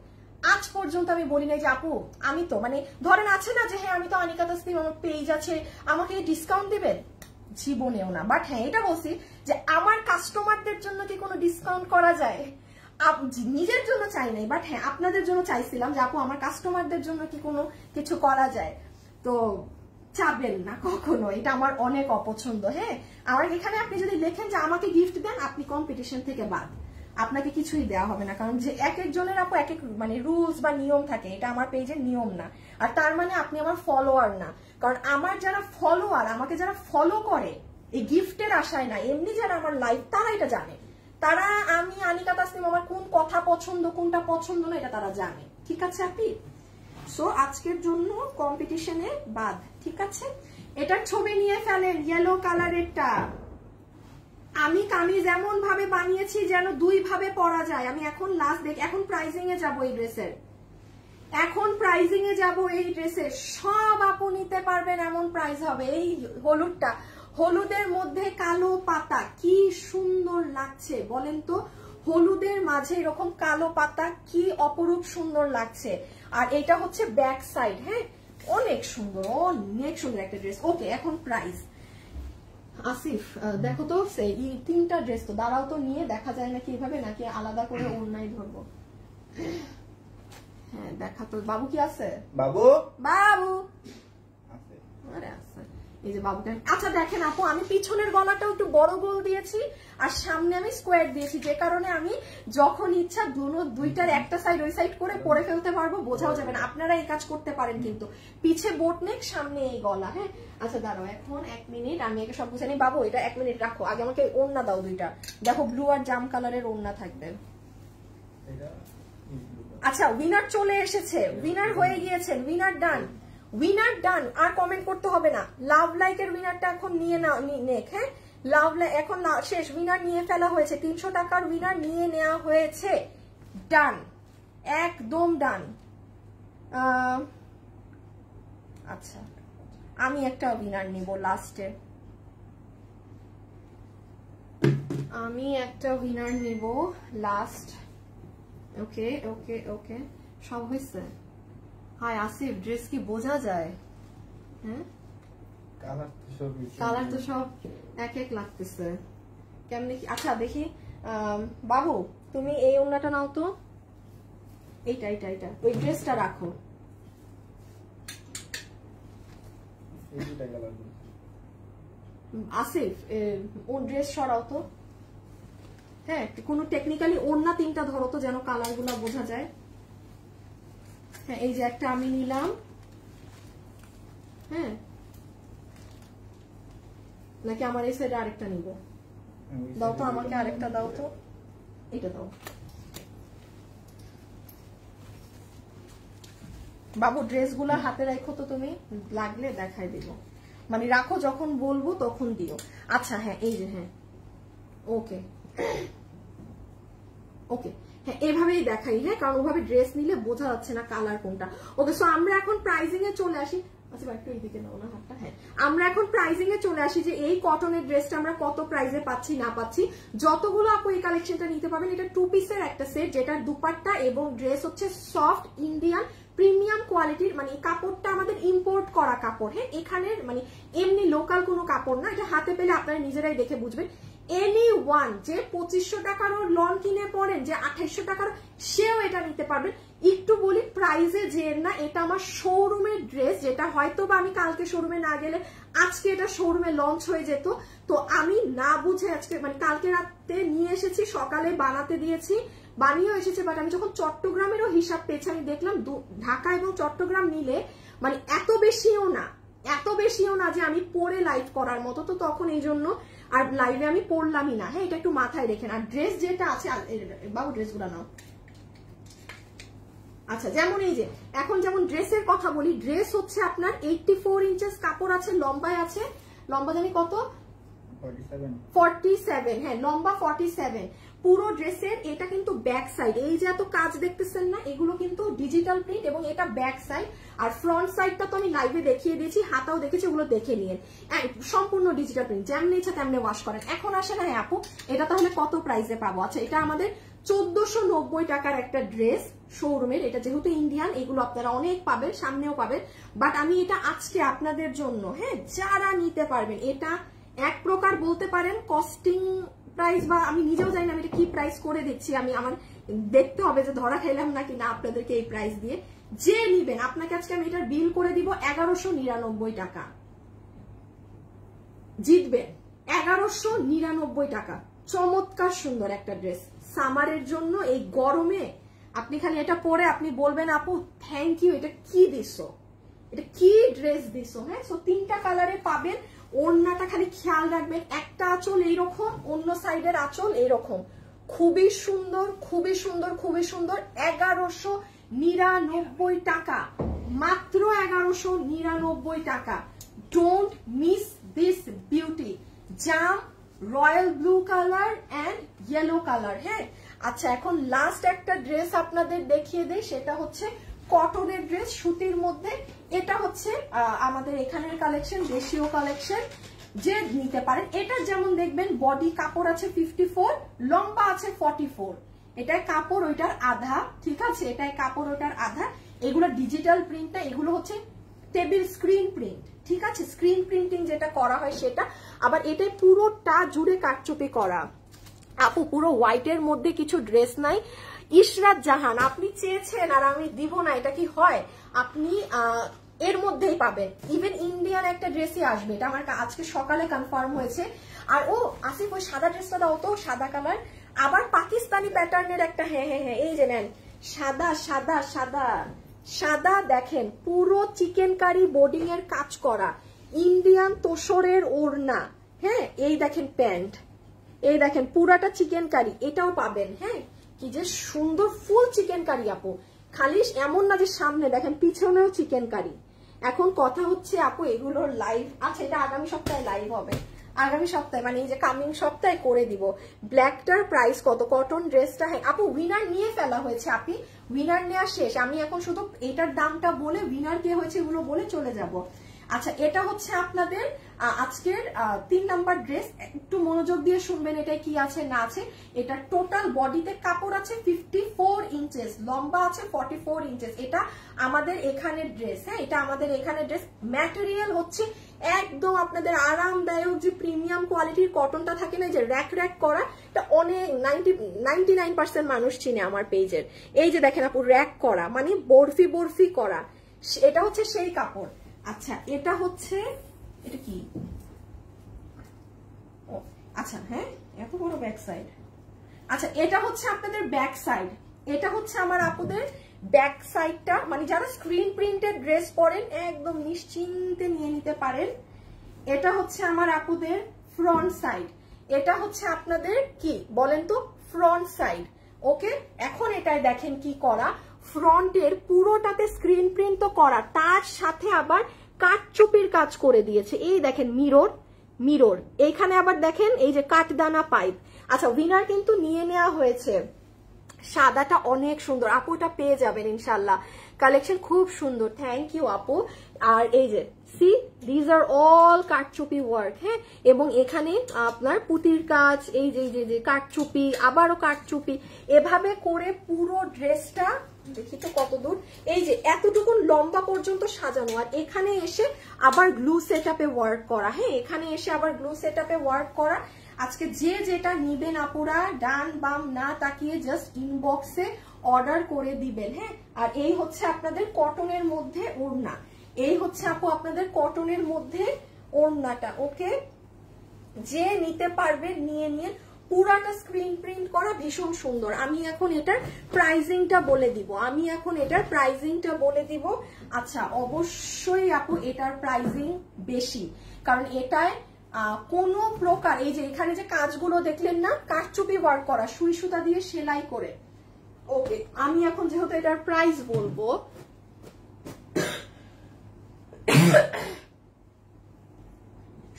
আজ পর্যন্ত আমি বলি নাই যে আপু আমি তো মানে ধরেন আছে না যে হ্যাঁ আমি তো আনিকা তাসনিম, আমার পেজ আছে, আমাকে ডিসকাউন্ট দিবেন, জীবনেও না। বাট হ্যাঁ এটা বলছি যে আমার কাস্টমারদের জন্য কি কোনো ডিসকাউন্ট করা যায়? নিজের জন্য চাই নাই, বাট হ্যাঁ আপনাদের জন্য চাইছিলাম যে আপু আমার কাস্টমারদের জন্য কি কোনো কিছু করা যায়। তো চাবেন না কখনো, এটা আমার অনেক অপছন্দ। হ্যাঁ আমার এখানে আপনি যদি লেখেন যে আমাকে গিফট দেন, আপনি কম্পিটিশন থেকে বাদ, আপনাকে কিছুই দেওয়া হবে না। কারণ যে এক একজনের আপু এক এক মানে রুলস বা নিয়ম থাকে, এটা আমার পেজের নিয়ম না। আর তার মানে আপনি আমার ফলোয়ার না, কারণ আমার যারা ফলোয়ার, আমাকে যারা ফলো করে এই গিফটের আশায় না, এমনি যারা আমার লাইফ, তারা এটা জানে, তারা আমি আনিকা তাসনিম আমার কোন কথা পছন্দ কোনটা পছন্দ না এটা তারা জানে, ঠিক আছে আপনি? সো আজকের জন্য কম্পিটিশনে বাদ, ঠিক আছে? এটার ছবি নিয়ে ফেলেন, ইয়েলো কালারেরটা। আমি কামিজ এমন ভাবে বানিয়েছি যেন দুই ভাবে পরা যায়। আমি এখন লাস্ট দেখ, এখন প্রাইজিং এ যাবো এই ড্রেসের, এখন প্রাইজিং এ যাব এই ড্রেসের। সব আপু নিতে পারবেন এমন প্রাইস হবে। এই হলুদটা, হলুদের মধ্যে কালো পাতা কি সুন্দর লাগছে বলেন তো, হলুদের মাঝে এরকম কালো পাতা কি অপরূপ সুন্দর লাগছে। আর এটা হচ্ছে ব্যাক সাইড, হ্যাঁ অনেক সুন্দর, অনেক সুন্দর একটা ড্রেস। ওকে এখন প্রাইস। আসিফ দেখো তো সেই তিনটা ড্রেস তো, দাঁড়াও তো নিয়ে দেখা যায় নাকি এইভাবে, নাকি আলাদা করে ওড়নায় ধরবো? হ্যাঁ দেখা তো। বাবু কি আছে? বাবু বাবু আরে আছে, এই যে বাবুকে। আচ্ছা দেখেন আপু, আমি পিছনের গলাটাও একটু বড় গোল দিয়েছি আর সামনে আমি স্কোয়ার দিয়েছি, যে কারণে আমি যখন ইচ্ছা দুইটার একটা সাইড ওই সাইড করে পরে ফেলতে পারবো, বোঝাও যাবে না। আপনারা এই কাজ করতে পারেন কিন্তু, পিছে বোট নেক সামনে এই গলা, হ্যাঁ। আচ্ছা দাঁড়াও এখন 1 মিনিট, আমি একে সব বুঝে নিই। বাবু এটা 1 মিনিট রাখো, আগে আমাকে ওড়না দাও দুইটা। দেখো ব্লু আর জাম কালারের ওড়না থাকবে। আচ্ছা উইনার চলে এসেছে, উইনার হয়ে গিয়েছেন, উইনার ডান, উইনার ডান। আর কমেন্ট করতে হবে না। লাভ লাইকের উইনারটা এখন নিয়ে নাও, নেক, হ্যাঁ লাভ লাইক এখন শেষ, উইনার নিয়ে ফেলা হয়েছে। 300 টাকার উইনার নিয়ে নেওয়া হয়েছে, ডান, একদম ডান। আচ্ছা আমি একটা উইনার নিব লাস্টে, আমি একটা উইনার নিব লাস্ট। ওকে ওকে ওকে সব হয়েছে। হাই আসিফ ড্রেস কি বোঝা যায়? হ্যাঁ কালার তো সব এক এক লাগতেছে কেমনে কি। আচ্ছা দেখি বাবু তুমি এই ওড়নাটা নাও তো, এইটা এইটা এইটা ওই ড্রেসটা রাখো। আসিফ ও ড্রেস সরাও তো, হ্যাঁ কোনো টেকনিক্যালি ওড়না তিনটা ধরো তো যেন কালার গুলা বোঝা যায়। হ্যাঁ এই যে একটা আমি নিলাম, হ্যাঁ নাকি আমার এই সাইডে আরেকটা নিব? দাও তো আমাকে আরেকটা দাও তো, এটা দাও। বাবু ড্রেসগুলা হাতে রাখো তো তুমি, লাগলে দেখাই দিব, মানে রাখো যখন বলবো তখন দিও। আচ্ছা হ্যাঁ এই যে, হ্যাঁ ওকে ওকে হ্যাঁ এভাবেই দেখাই, হ্যাঁ কারণ ওভাবে ড্রেস নিলে বোঝা যাচ্ছে না কালার কোনটা। ওকে সো আমরা এখন প্রাইজিং এ চলে আসি। আচ্ছা একটু এইদিকে নাও না হাতটা। হ্যাঁ আমরা এখন প্রাইজিং এ চলে আসি যে এই কটনের ড্রেসটা আমরা কত প্রাইসে পাচ্ছি না পাচ্ছি। যতগুলো আপু এই কালেকশনটা নিতে পারবেন, এটা 2 পিসের একটা সেট, যেটার দুপাট্টা এবং ড্রেস হচ্ছে সফট ইন্ডিয়ান প্রিমিয়াম কোয়ালিটির, মানে এই কাপড়টা আমাদের ইম্পোর্ট করা কাপড়, হ্যাঁ এখানের মানে এমনি লোকাল কোনো কাপড় না। এটা হাতে পেলে আপনারা নিজেরাই দেখে বুঝবেন। এনি ওয়ান যে 2500 টাকারও লন কিনে পড়েন, যে 2800 টাকার, সেও এটা নিতে পারবেন। একটু বলি প্রাইসে যে না, এটা আমার শোরুমের ড্রেস, যেটা হয়তো বা আমি কালকে শোরুমে না গেলে আজকে এটা শোরুমে লঞ্চ হয়ে যেত। তো আমি না বুঝে আজকে মানে কালকে রাতে নিয়ে এসেছি, সকালে বানাতে দিয়েছি, বানিয়েও এসেছে। বাট আমি যখন চট্টগ্রামেরও হিসাব পেয়েছি, আমি দেখলাম ঢাকা এবং চট্টগ্রাম নিলে মানে এত বেশিও না যে আমি পরে লাইভ করার মতো। তো তখন এই জন্য আর লাইভে আমি পড়লামই না, হ্যাঁ এটা একটু মাথায় রেখেন। আর ড্রেস যেটা আছে, বাবু ড্রেসগুলো নাও। আচ্ছা যেমন এই যে এখন যেমন ড্রেসের কথা বলি, ড্রেস হচ্ছে আপনার 84 ইঞ্চেস কাপড় আছে, লম্বায় আছে, লম্বা জানি কত 47, হ্যাঁ লম্বা 47 পুরো ড্রেসের। এটা কিন্তু ব্যাক সাইড, এই যে এত কাজ দেখতেছেন না, এগুলো কিন্তু ডিজিটাল প্রিন্ট এবং এটা ব্যাক সাইড। আর ফ্রন্ট সাইডটা তো আমি লাইভে দেখিয়ে দিয়েছি, হাতাও দেখেছি, ওগুলো দেখে নিয়েন। সম্পূর্ণ ডিজিটাল প্রিন্ট, যেমনি ইচ্ছা তেমনি ওয়াশ করেন। এখন আসে না, হ্যাঁ আপু এটা তাহলে কত প্রাইসে পাবো? আচ্ছা এটা আমাদের 1490 টাকার একটা ড্রেস শোরুমের। এটা যেহেতু ইন্ডিয়ান, এগুলো আপনারা অনেক পাবেন, সামনেও পাবেন। বাট আমি এটা আজকে আপনাদের জন্য, হ্যাঁ যারা নিতে পারবেন, এটা এক প্রকার বলতে পারেন কস্টিং প্রাইস, বা আমি নিজেও জানি না আমি এটা কি প্রাইস করে দিচ্ছি। আমি আমার দেখতে হবে যে ধরা খেলাম নাকি না আপনাদেরকে এই প্রাইস দিয়ে। যে নিবেন আপনাকে আজকে আমি এটার বিল করে দিব 1199 টাকা। জিতবেন 1199 টাকা। চমৎকার সুন্দর একটা ড্রেস সামারের জন্য, এই গরমে আপনি খালি এটা পরে আপনি বলবেন আপু থ্যাংক ইউ, এটা কি দিছো, এটা কি ড্রেস দিছো। হ্যাঁ সো 3টা কালারে পাবেন। ওড়নাটা খালি খেয়াল রাখবেন, একটা আঁচল এইরকম, অন্য সাইডের আঁচল এইরকম, খুবই সুন্দর, খুবই সুন্দর, খুবই সুন্দর। 1199 টাকা, মাত্র 1199 টাকা। Don't miss this beauty. Jam, royal blue colour and yellow colour. হ্যাঁ, আচ্ছা এখন লাস্ট একটা ড্রেস আপনাদের দেখিয়ে দেই, সেটা হচ্ছে কটনের ড্রেস সুতির মধ্যে। এটা হচ্ছে আমাদের এখানের কালেকশন, দেশীয় কালেকশন, যে নিতে পারেন। এটা যেমন দেখবেন বডি কাপড় আছে 54, লম্বা আছে 44। এটায় কাপড় ওইটার আধা, ঠিক আছে, এটায় কাপড় ওইটার আধা। এগুলো ডিজিটাল প্রিন্ট না, এগুলো হচ্ছে টেবিল স্ক্রিন প্রিন্ট, ঠিক আছে, স্ক্রিন প্রিন্টিং যেটা করা হয় সেটা। আবার এটাই পুরোটা জুড়ে কাটচুপি করা। আপু পুরো হোয়াইটের মধ্যে কিছু ড্রেস নাই। ইশরাত জাহান, আপনি চেয়েছেন আর আমি দিব না, এটা কি হয়? আপনি এর মধ্যেই পাবেন। ইভেন ইন্ডিয়ান একটা ড্রেসই আসবে, এটা আমার আজকে সকালে কনফার্ম হয়েছে। আর ও আসিফ, ওই সাদা ড্রেসটা দাও তো, সাদা কালার। আবার পাকিস্তানি প্যাটার্নের একটা, হ্যাঁ হ্যাঁ হ্যাঁ, এই যে নেন, সাদা সাদা সাদা সাদা, দেখেন পুরো চিকেন কারি বোর্ডিং এর কাজ করা, ইন্ডিয়ান তোষরের ওড়না। হ্যাঁ, এই দেখেন প্যান্ট, এই দেখেন পুরাটা চিকেন কারি, এটাও পাবেন। হ্যাঁ, কি যে সুন্দর, ফুল চিকেন কারি আপু। খালি এমন না যে সামনে, দেখেন পিছনেও চিকেন কারি। এখন কথা হচ্ছে আপু এগুলোর লাইভ, আচ্ছা এটা আগামী সপ্তাহে লাইভ হবে, আগামী সপ্তাহে, মানে এই যে কামিং সপ্তাহে করে দিব। ব্ল্যাকটার প্রাইস কত? কটন ড্রেসটা, হ্যাঁ আপু উইনার নিয়ে ফেলা হয়েছে, আপনি উইনার নেওয়া শেষ। আমি এখন শুধু এটার দামটা বলে, উইনার কে হয়েছে এগুলো বলে চলে যাব। আচ্ছা, এটা হচ্ছে আপনাদের আজকের 3 নাম্বার ড্রেস। একটু মনোযোগ দিয়ে শুনবেন এটা কি আছে না আছে। এটা টোটাল বডিতে কাপড় আছে 54 ইঞ্চেস, লম্বা আছে 44 ইঞ্চেস। এটা আমাদের এখানের ড্রেস। হ্যাঁ, এটা আমাদের এখানের ড্রেস। ম্যাটেরিয়াল হচ্ছে একদম আপনাদের আরামদায়ক, যে প্রিমিয়াম কোয়ালিটির কটনটা থাকে না, যে র্যাক র্যাক করা, এটা অনেক 99% মানুষ চিনে আমার পেজের। এই যে দেখেন আপু, র্যাক করা মানে বরফি বরফি করা, এটা হচ্ছে সেই কাপড়। আচ্ছা, এটা হচ্ছে, এটা কি? ও আচ্ছা, হ্যাঁ এত বড় ব্যাক সাইড। আচ্ছা, এটা হচ্ছে আপনাদের ব্যাক সাইড। এটা হচ্ছে আমার আপুদের ব্যাক সাইডটা, মানে যারা স্ক্রিন প্রিন্টেড ড্রেস পরেন একদম নিশ্চিন্তে নিয়ে নিতে পারেন। এটা হচ্ছে আমার আপুদের ফ্রন্ট সাইড। এটা হচ্ছে আপনাদের কি বলেন তো, ফ্রন্ট সাইড। ওকে, এখন এটাই দেখেন কি করা, ফ্রন্টের পুরোটাতে স্ক্রিন প্রিন্ট তো করা, তার সাথে আবার কাঠচুপির কাজ করে দিয়েছে। এই দেখেন মিরর, মিরর এইখানে আবার দেখেন এই যে কাঠদানা পাইপ। আচ্ছা, উইনার কিন্তু নিয়ে নেওয়া হয়েছে। সাদাটা অনেক সুন্দর আপু, এটা পেয়ে যাবেন ইনশাল্লাহ। কালেকশন খুব সুন্দর, থ্যাংক ইউ আপু। আর এই যে সি, দিজ আর অল কাঠচুপি ওয়ার্ক। হ্যাঁ, এবং এখানে আপনার পুতির কাজ, এই যে কাঠচুপি, আবারও কাঠচুপি, এভাবে করে পুরো ড্রেসটা দেখি তো কত দূর, এই যে এতটুকু লম্বা পর্যন্ত সাজানো। আর এখানে এসে আবার গ্লু সেটআপে ওয়ার্ক করা। হ্যাঁ, এখানে এসে আবার গ্লু সেটআপে ওয়ার্ক করা। আজকে যে যেটা নিবেন আপুরা, ডান বাম না তাকিয়ে জাস্ট ইনবক্সে অর্ডার করে দিবেন। হ্যাঁ, আর এই হচ্ছে আপনাদের কটনের মধ্যে ওড়না, এই হচ্ছে আপু আপনাদের কটনের মধ্যে ওড়নাটা। ওকে, যে নিতে পারবে নিয়ে নিয়ে, পুরাটা স্ক্রিন প্রিন্ট করা, ভীষণ সুন্দর। আমি এখন এটার প্রাইজিংটা বলে দিব, আচ্ছা, অবশ্যই আপু এটার প্রাইজিং বেশি, কারণ এটায় কোনো প্রকার, এই যে এখানে যে কাজগুলো দেখলেন না, কাঠচুপি ওয়ার্ক করা, সুই সুতা দিয়ে সেলাই করে। ওকে, আমি এখন যেহেতু এটার প্রাইস বলবো,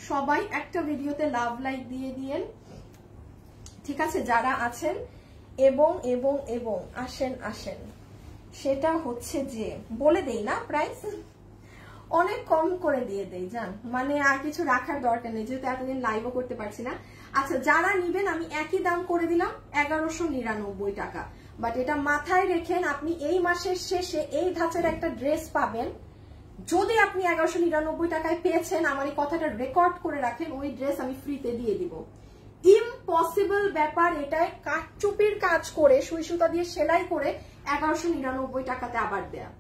সবাই একটা ভিডিওতে লাভ লাইক দিয়ে দিয়েন, ঠিক আছে, যারা আছেন। এবং এবং এবং আসেন আসেন, সেটা হচ্ছে যে বলে দেই না প্রাইস, অনেক কম করে দিয়ে দেই জান, মানে আর কিছু রাখার দরকার নেই, যেহেতু এতদিন লাইভও করতে পারছি না। আচ্ছা, যারা নিবেন আমি একই দাম করে দিলাম, 1199 টাকা। বাট এটা মাথায় রেখেন, আপনি এই মাসের শেষে এই ধাঁচের একটা ড্রেস পাবেন। যদি আপনি 1199 টাকায় পেয়েছেন, আমার এই কথাটা রেকর্ড করে রাখেন, ওই ড্রেস আমি ফ্রিতে দিয়ে দিব। ইম্পসিবল ব্যাপার, এটাই কাঠচুপির কাজ করে, সুই সুতা দিয়ে সেলাই করে 1199 টাকাতে আবার দেয়া,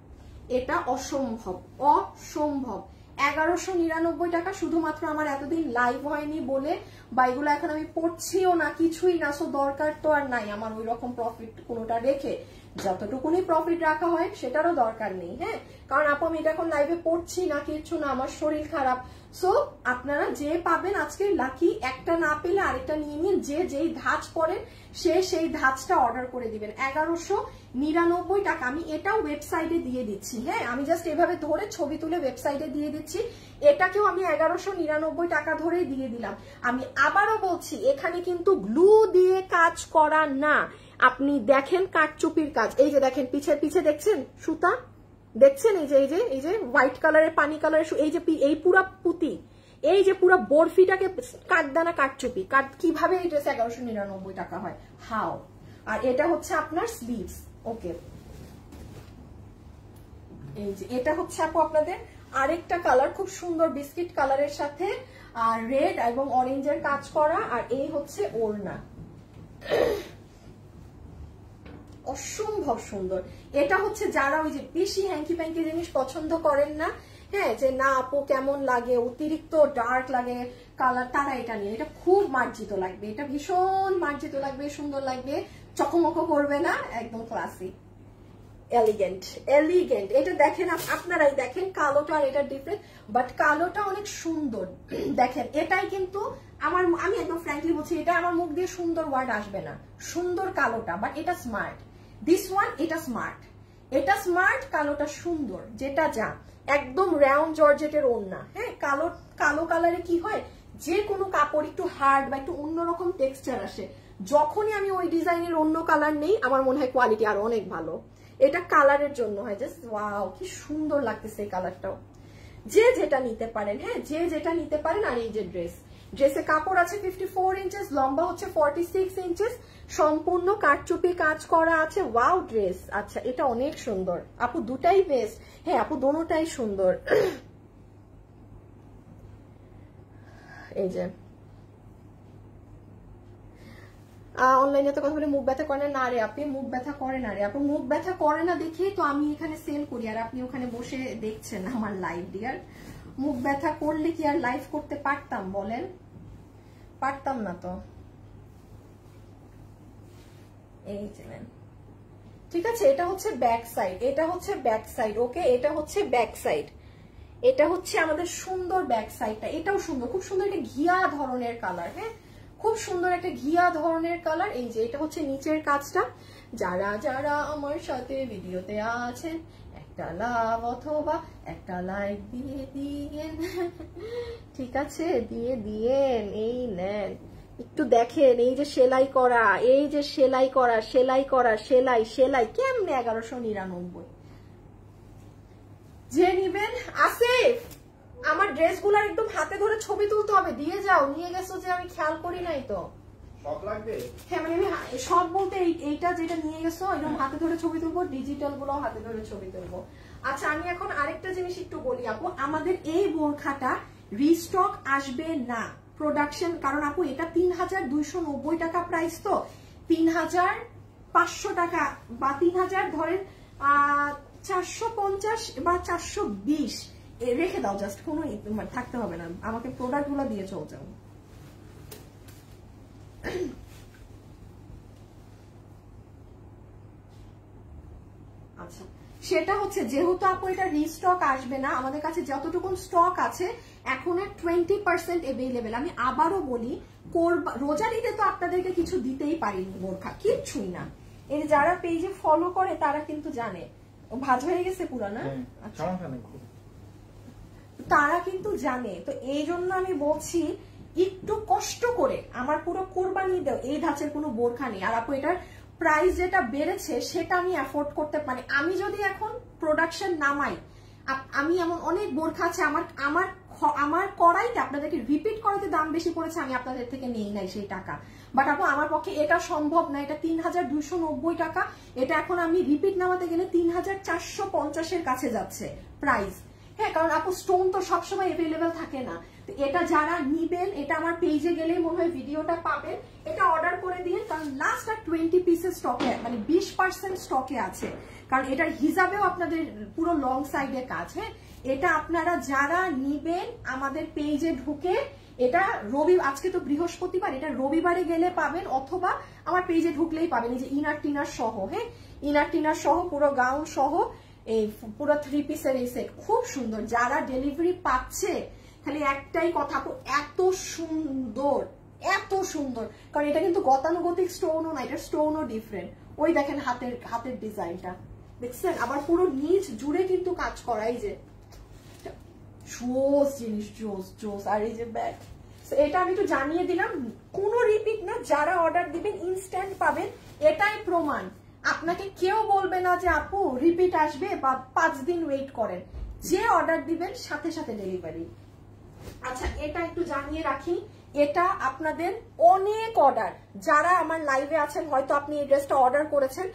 এটা অসম্ভব, অসম্ভব। 1199 টাকা, শুধুমাত্র আমার এতদিন লাইভ হয়নি বলে, বা এগুলো এখন আমি পড়ছিও না, কিছুই না, সো দরকার তো আর নাই আমার ওই রকম প্রফিট কোনোটা রেখে। যতটুকুনি প্রফিট রাখা হয় সেটারও দরকার নেই। হ্যাঁ, কারণ আপু আমি এটা এখন লাইভে পড়ছি না, কিচ্ছু না, আমার শরীর খারাপ। সো আপনারা যে পাবেন আজকে লাকি, একটা না পেলে আরেকটা নিয়ে নিন। যে যেই ধাঁচ পড়েন সে সেই ধাঁচটা অর্ডার করে দিবেন। 1199 টাকা। আমি এটাও ওয়েবসাইটে দিয়ে দিচ্ছি। হ্যাঁ, আমি জাস্ট এভাবে ধরে ছবি তুলে ওয়েবসাইটে দিয়ে দিচ্ছি। এটাকেও আমি 1199 টাকা ধরেই দিয়ে দিলাম। আমি আবারও বলছি, এখানে কিন্তু গ্লু দিয়ে কাজ করা না। আপনি দেখেন কাঠচুপির কাজ, এই যে দেখেন পিছে পিছে দেখছেন সুতা, দেখছেন এই যে হোয়াইট কালারের পানি কালারের, এই যে এই পুরা পুঁতি, এই যে পুরা বরফিটাকে কাঠদানা কাঠচুপি কাঠ, কিভাবে এই ড্রেস 1199 টাকা হয়? হাও। আর এটা হচ্ছে আপনার স্লিভস। ওকে, এই যে এটা হচ্ছে আপু আপনাদের আরেকটা কালার, খুব সুন্দর বিস্কিট কালারের সাথে আর রেড এবং অরেঞ্জের কাজ করা। আর এই হচ্ছে ওড়না, অসম্ভব সুন্দর। এটা হচ্ছে যারা ওই যে বেশি হ্যাঙ্কি প্যাঙ্কি জিনিস পছন্দ করেন না, হ্যাঁ, যে না আপু কেমন লাগে, অতিরিক্ত ডার্ক লাগে কালার, তারা এটা নিয়ে, এটা খুব মার্জিত লাগবে, এটা ভীষণ মার্জিত লাগবে, সুন্দর লাগবে, চকমক করবে না, একদম ক্লাসিক, এলিগেন্ট এলিগেন্ট। এটা দেখেন আপনারাই দেখেন, কালোটা আর এটা ডিফারেন্ট, বাট কালোটা অনেক সুন্দর। দেখেন এটাই কিন্তু আমি একদম ফ্র্যাঙ্কলি বলছি, এটা আমার মুখ দিয়ে সুন্দর ওয়ার্ড আসবে না, সুন্দর কালোটা, বাট এটা স্মার্ট। দিস ওয়ান, এটা স্মার্ট, এটা স্মার্ট, কালোটা সুন্দর। যেটা যা একদম রাউন্ড জর্জেটের ওড়না। হ্যাঁ, কালো কালারে কি হয়, যে কোনো কাপড় একটু হার্ড বা একটু অন্যরকম টেক্সচার আসে। যখনই আমি ওই ডিজাইনের অন্য কালার নেই, আমার মনে হয় কোয়ালিটি আরো অনেক ভালো। এটা কালারের জন্য হয়, জাস্ট ওয়াও কি সুন্দর লাগতেছে এই কালারটাও। যে যেটা নিতে পারেন, হ্যাঁ, যে যেটা নিতে পারেন। আর এই যে ড্রেসে কাপড় আছে 54 ইঞ্চেস, লম্বা হচ্ছে 46 ইঞ্চেস, সম্পূর্ণ কাঠচুপি কাজ করা আছে। ওয়াও ড্রেস, আচ্ছা এটা অনেক সুন্দর আপু, দুটাই বেস্ট। হ্যাঁ আপু, দোনোটাই সুন্দর। এই যে অনলাইনে তো কথা বলে মুখ ব্যথা করে না রে আপনি, মুখ ব্যথা করে না রে আপু, মুখ ব্যথা করে না দেখেই তো আমি এখানে সেল করি, আর আপনি ওখানে বসে দেখছেন আমার লাইভ। ডিয়ার, মুখ ব্যথা করলে কি আর লাইভ করতে পারতাম বলেন? পারতাম না তো। এই যে ঠিক আছে, এটা হচ্ছে ব্যাক সাইড, এটা হচ্ছে ব্যাক সাইড। ওকে, এটা হচ্ছে ব্যাক সাইড, এটা হচ্ছে আমাদের সুন্দর ব্যাক সাইডটা, এটাও সুন্দর, খুব সুন্দর একটা ঘিয়া ধরনের কালার। হ্যাঁ, খুব সুন্দর একটা ঘিয়া ধরনের কালার। এই যে এটা হচ্ছে নিচের কাজটা। যারা যারা আমার সাথে ভিডিওতে আছেন, একটা লাভ অথবা একটা লাইক দিয়ে দিয়েন। ঠিক আছে, দিয়ে দিয়েন। এই নেন, একটু দেখেন, এই যে সেলাই করা, এই যে সেলাই করা, সেলাই করা, সেলাই সেলাই, কেমনে 1199। যে নিবেন, আসিফ আমার ড্রেসগুলোর একদম হাতে ধরে ছবি তুলতে হবে, দিয়ে যাও। নিয়ে গেছো যে আমি খেয়াল করি নাই তো। সব লাগবে? হ্যাঁ, মানে আমি সব বলতে এইটা যেটা নিয়ে গেছো এরকম হাতে ধরে ছবি তুলবো, ডিজিটাল গুলো হাতে ধরে ছবি তুলবো। আচ্ছা, আমি এখন আরেকটা জিনিস একটু বলি আপু, আমাদের এই বোরখাটা রিস্টক আসবে না প্রোডাকশন, কারণ আপু এটা 3290 টাকা প্রাইস, তো 3500 টাকা বা 3000 ধরেন 450 বা 420 রেখে দাও, জাস্ট কোনো থাকতে হবে না, আমাকে প্রোডাক্ট গুলো দিয়ে চল যাও। আচ্ছা, সেটা হচ্ছে যেহেতু আপু এটা রিস্টক আসবে না, আমাদের কাছে যতটুকু স্টক আছে এখন 20% এভেইলেবল। আমি আবারও বলি, রোজার ঈদে তো আপনাদেরকে কিছু দিতেই পারিনি বোরখা, কিচ্ছুই না। এই যারা পেজে ফলো করে তারা কিন্তু জানে, ভাজ হয়ে গেছে পুরো না, তারা কিন্তু জানে। তো এই জন্য আমি বলছি, একটু কষ্ট করে আমার পুরো কোরবানি দাও, এই ধাঁচের কোনো বোরখা নেই। আর আপু এটার প্রাইস যেটা বেড়েছে সেটা আমি অ্যাফোর্ড করতে পারি। আমি যদি এখন প্রোডাকশন নামাই, আমি এমন অনেক বোরখা আছে আমার করাইতে আপনাদেরকে রিপিট করাতে দাম বেশি পড়েছে, আমি আপনাদের থেকে নেই নাই সেই টাকা। বাট আপু আমার পক্ষে এটা সম্ভব না, এটা 3290 টাকা, এটা এখন আমি রিপিট নামাতে গেলে 3450 কাছে যাচ্ছে প্রাইস। হ্যাঁ, কারণ আপু স্টোন তো সবসময় এভেলেবেল থাকে না। তো এটা যারা নিবেন, এটা আমার পেজে গেলেই মনে হয় ভিডিওটা পাবেন, এটা অর্ডার করে দিয়ে, কারণ লাস্ট আর 20 পিসের স্টকে, মানে 20% স্টকে আছে, কারণ এটার হিসাবেও আপনাদের পুরো লং সাইডে কাজ। হ্যাঁ, এটা আপনারা যারা নিবেন আমাদের পেজে ঢুকে, এটা আজকে তো বৃহস্পতিবার, এটা রবিবারে গেলে পাবেন, অথবা আমার পেজে ঢুকলেই পাবেন, এই যে ইনার টিনার সহ। হ্যাঁ, ইনার টিনার সহ পুরো গাউন সহ এই পুরো 3 পিসের এই সেট খুব সুন্দর। যারা ডেলিভারি পাচ্ছে খালি একটাই কথা, এত সুন্দর এত সুন্দর, কারণ এটা কিন্তু গতানুগতিক স্টোনও না, এটা স্টোনও ডিফারেন্ট। ওই দেখেন হাতের ডিজাইনটা দেখছেন, আবার পুরো নিচ জুড়ে কিন্তু কাজ করা, এই যে জোস জিনিস, জোস জোস। আর এই যে ব্যাগ, এটা আমি একটু জানিয়ে দিলাম, কোনো রিপিট না, যারা অর্ডার দিবেন ইনস্ট্যান্ট পাবেন, এটাই প্রমাণ। আপনাকে কেউ বলবে না যে আপু রিপিট আসবে বা 5 দিন ওয়েট করেন, যে অর্ডার দিবেন সাথে সাথে ডেলিভারি। আচ্ছা এটা একটু জানিয়ে রাখি, এটা আপনাদের অনেক অর্ডার, যারা আমার লাইভে আছেন হয়তো আপনি এই ড্রেসটা অর্ডার করেছেন,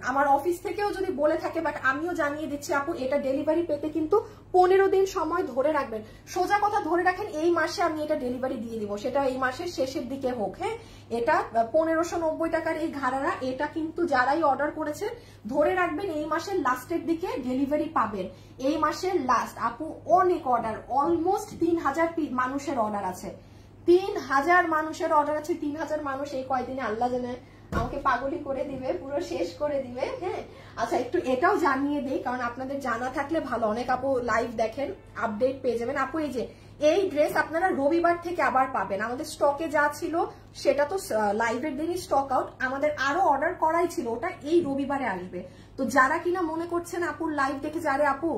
আমার অফিস থেকেও যদি বলে থাকে, বাট আমিও জানিয়ে দিচ্ছি আপু এটা ডেলিভারি পেতে কিন্তু 15 দিন সময় ধরে রাখবেন। সোজা কথা ধরে রাখেন এই মাসে আমি এটা ডেলিভারি দিয়ে দিব, সেটা এই মাসের শেষের দিকে হোক। হ্যাঁ, এটা 1590 টাকার এই ঘাড়ারা, এটা কিন্তু যারাই অর্ডার করেছেন ধরে রাখবেন এই মাসের লাস্টের দিকে ডেলিভারি পাবেন। এই মাসের লাস্ট আপু অনেক অর্ডার, অলমোস্ট 3000 মানুষের অর্ডার আছে, 3000 মানুষের অর্ডার আছে। 3000 মানুষ এই কয়দিনে আল্লাহ জানে আমাকে পাগলি করে দিবে, পুরো শেষ করে দিবে। হ্যাঁ, আচ্ছা একটু এটাও জানিয়ে দেই, কারণ আপনাদের জানা থাকলে ভালো, অনেক আপু লাইভ দেখেন, আপডেট পেয়ে যাবেন। আপু এই যে এই ড্রেস আপনারা রবিবার থেকে আবার পাবেন, আমাদের স্টকে যা ছিল সেটা তো লাইভের দিনই স্টক আউট, আমাদের আরো অর্ডার করাই ছিল, ওটা এই রবিবারে আসবে। তো যারা কিনা মনে করছেন আপুর লাইভ দেখে যারে আপু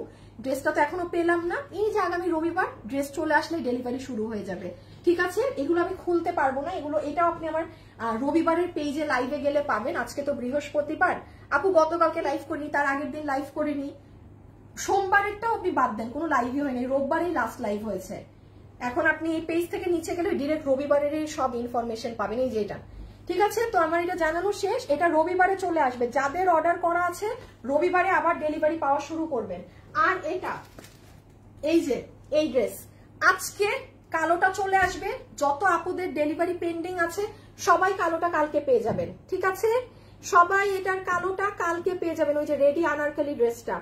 ড্রেসটা তো এখনো পেলাম না, এই যে আগামী রবিবার ড্রেস চলে আসলে ডেলিভারি শুরু হয়ে যাবে। ঠিক আছে, এগুলো আমি খুলতে পারবো না, এগুলো এটাও আপনি আমার রবিবারের পেজে লাইভে গেলে পাবেন। আজকে তো বৃহস্পতিবার, আপু গতকালকে লাইভ করিনি, তার আগের দিন লাইভ করিনি, সোমবারেরটাও আপনি বাদ দেন, কোনো লাইভই হয়নি, রোববারেই লাস্ট লাইভ হয়েছে। এখন আপনি এই পেজ থেকে নিচে গেলে ডিরেক্ট রবিবারের সব ইনফরমেশন পাবেন, এই যে এটা। ঠিক আছে, তো আমার এটা জানানো শেষ, এটা রবিবারে চলে আসবে, যাদের অর্ডার করা আছে রবিবারে আবার ডেলিভারি পাওয়া শুরু করবেন। আর এটা এই যে এই ড্রেস আজকে কালোটা চলে আসবে, যত আপুদের ডেলিভারি পেন্ডিং আছে সবাই কালোটা কালকে পেয়ে যাবেন। ঠিক আছে, সবাই এটার কালোটা কালকে পেয়ে যাবেন, ওই যে রেডি আনারকলি ড্রেসটা।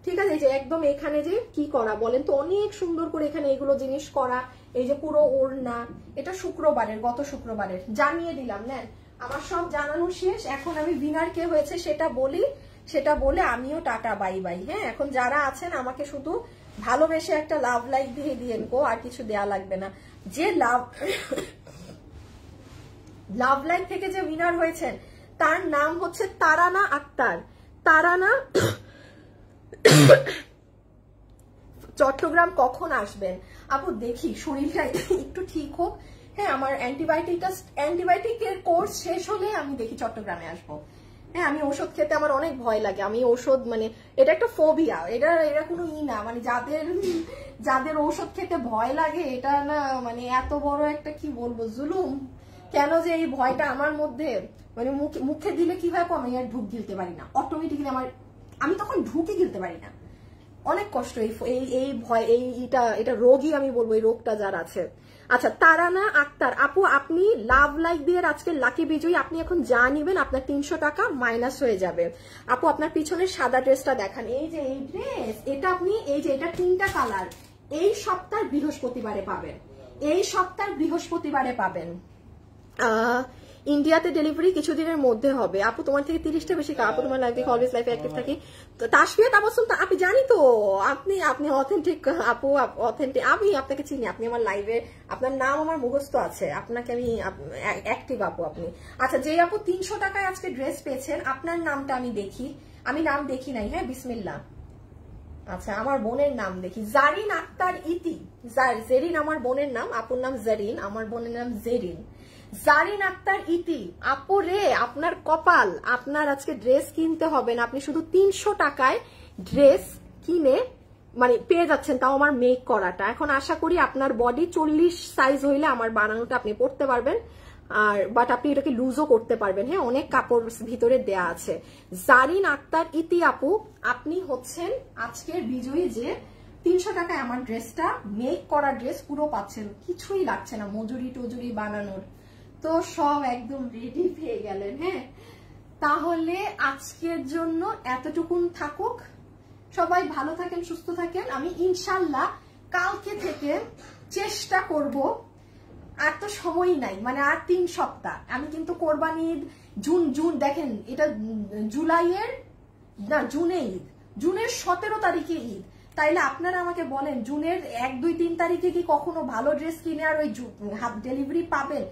ঠিক আছে, এই যে একদম এখানে যে কি করা বলেন তো, অনেক সুন্দর করে এখানে এগুলো জিনিস করা, এই যে পুরো ওড়না, এটা শুক্রবারের, গত শুক্রবারের জানিয়ে দিলাম। নেন, আমার সব জানানো শেষ, এখন আমি উইনার কে হয়েছে সেটা বলি, সেটা বলে আমিও টাটা বাই বাই। হ্যাঁ, এখন যারা আছেন আমাকে শুধু ভালোবেসে একটা লাভ লাইক দিয়ে দিয়েন গো, আর কিছু দেয়া লাগবে না। যে লাভ লাইক থেকে যে উইনার হয়েছেন তার নাম হচ্ছে তারানা আক্তার। তারানা চট্টগ্রাম কখন আসবেন? আপু দেখি শরীরটা একটু ঠিক হোক, হ্যাঁ আমার অ্যান্টিবায়োটিকের কোর্স শেষ হলে আমি দেখি চট্টগ্রামে আসবো। হ্যাঁ, আমি ওষুধ খেতে আমার অনেক ভয় লাগে, আমি ওষুধ মানে এটা একটা ফোবিয়া, এটা কোনো না, মানে যাদের ওষুধ খেতে ভয় লাগে এটা না, মানে এত বড় একটা কি বলবো জুলুম। কেন যে এই ভয়টা আমার মধ্যে, মানে মুখে দিলে কি হয়, আমি আর ঢুক গিলতে পারি না, অটোমেটিক্যালি আমি তখন ঢুকে গিলতে পারি না, অনেক কষ্ট এই ভয়, এটা রোগই আমি বলবো, এই রোগটা যার আছে। আচ্ছা, তারানা আক্তার আপু, আপনি লাভ লাইক দিয়ে আজকে লাকি বিজয়ী, আপনি এখন যা নিবেন আপনার 300 টাকা মাইনাস হয়ে যাবে। আপু আপনার পিছনের সাদা ড্রেসটা দেখান, এই যে এই ড্রেস, এটা আপনি এই যে এটা 3টা কালার, এই সপ্তাহ বৃহস্পতিবারে পাবেন, এই সপ্তাহ বৃহস্পতিবারে পাবেন। ইন্ডিয়াতে ডেলিভারি কিছুদিনের মধ্যে হবে। আপু তোমার থেকে 30টা বেশি, আপু তোমার লাইফে অলওয়েজ লাইফে অ্যাক্টিভ থাকি। তাসফিয়া তাবাসসুম, আপনি জানি তো আপনি অথেন্টিক আপু, অথেন্টিক, আমি আপনাকে চিনি, আপনি আমার লাইভে, আপনার নাম আমার মুখস্থ আছে, আপনাকে আমি অ্যাক্টিভ আপু আপনি। আচ্ছা, যে আপু 300 টাকায় আজকে ড্রেস পেয়েছেন আপনার নামটা আমি দেখি, আমি নাম দেখি নাই। হ্যাঁ, বিসমিল্লাহ। আচ্ছা, আমার বোনের নাম দেখি, জারিন আক্তার ইতি, জেরিন আমার বোনের নাম, আপুর নাম জারিন, আমার বোনের নাম জেরিন। জারিন আক্তার ইতি আপু রে, আপনার কপাল, আপনার আজকে ড্রেস কিনতে হবে না, আপনি শুধু 300 টাকায় ড্রেস কিনে মানে পেয়ে যাচ্ছেন, তাও আমার মেক করাটা। এখন আশা করি আপনার বডি 40 সাইজ হইলে আমার বানানোটা আপনি পড়তে পারবেন, আর বাট আপনি এটাকে লুজও করতে পারবেন। হ্যাঁ, অনেক কাপড় ভিতরে দেয়া আছে। জারিন আক্তার ইতি আপু, আপনি হচ্ছেন আজকের বিজয়ী, যে 300 টাকায় আমার ড্রেসটা, মেক করা ড্রেস পুরো পাচ্ছেন, কিছুই লাগছে না মজুরি টজুরি বানানোর, তো সব একদম রেডি পেয়ে গেলেন। হ্যাঁ, তাহলে আজকের জন্য এতটুকুন থাকুক, সবাই ভালো থাকেন, সুস্থ থাকেন। আমি ইনশাল্লাহ কালকে থেকে চেষ্টা করব আর তো সময়ই নাই, মানে আর 3 সপ্তাহ। আমি কিন্তু কোরবানি ঈদ জুন দেখেন, এটা জুলাইয়ের না, জুনে ঈদ, জুনের 17 তারিখে ঈদ। তাইলে আপনারা আমাকে বলেন জুনের 1, 2, 3 তারিখে কি কখনো ভালো ড্রেস কিনে আর ওই হাত ডেলিভারি পাবেন?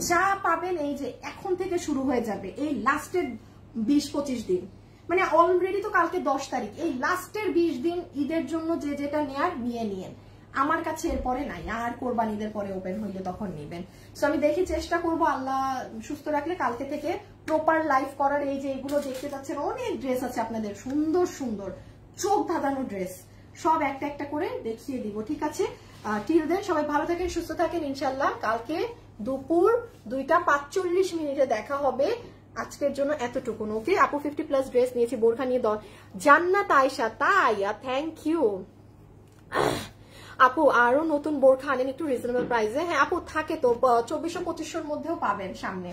যা পাবেন এই যে এখন থেকে শুরু হয়ে যাবে, এই লাস্টের 20-25 দিন, মানে অলরেডি তো কালকে 10 তারিখ, এই লাস্টের 20 দিন ঈদের জন্য যে যেটা নেয়ার নিয়ে নিয়েন। আমার কাছে এরপরে নাই, আর কোরবানিদের পরে ওপেন হইলে তখন নেবেন। সো আমি দেখি, চেষ্টা করবো আল্লাহ সুস্থ রাখলে কালকে থেকে প্রপার লাইফ করার। এই যে এগুলো দেখতে পাচ্ছেন অনেক ড্রেস আছে আপনাদের, সুন্দর সুন্দর চোখ ধাঁধানো ড্রেস, সব একটা একটা করে দেখিয়ে দিব, ঠিক আছে? টিল দেন সবাই ভালো থাকেন, সুস্থ থাকেন, ইনশাল্লাহ কালকে দুপুর 2:45 দেখা হবে। আজকের জন্য এতটুকুন, ওকে? আপু 50+ ড্রেস নিয়েছি, বোরখা নিয়ে জান্নাত আয়েশা, তাই থ্যাংক ইউ আপু। আরো নতুন বোরখা আনেন একটু রিজনেবল প্রাইসে। হ্যাঁ আপু থাকে তো, 2400-2500 মধ্যেও পাবেন সামনে,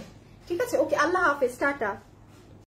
ঠিক আছে? ওকে, আল্লাহ হাফেজ, টাটা।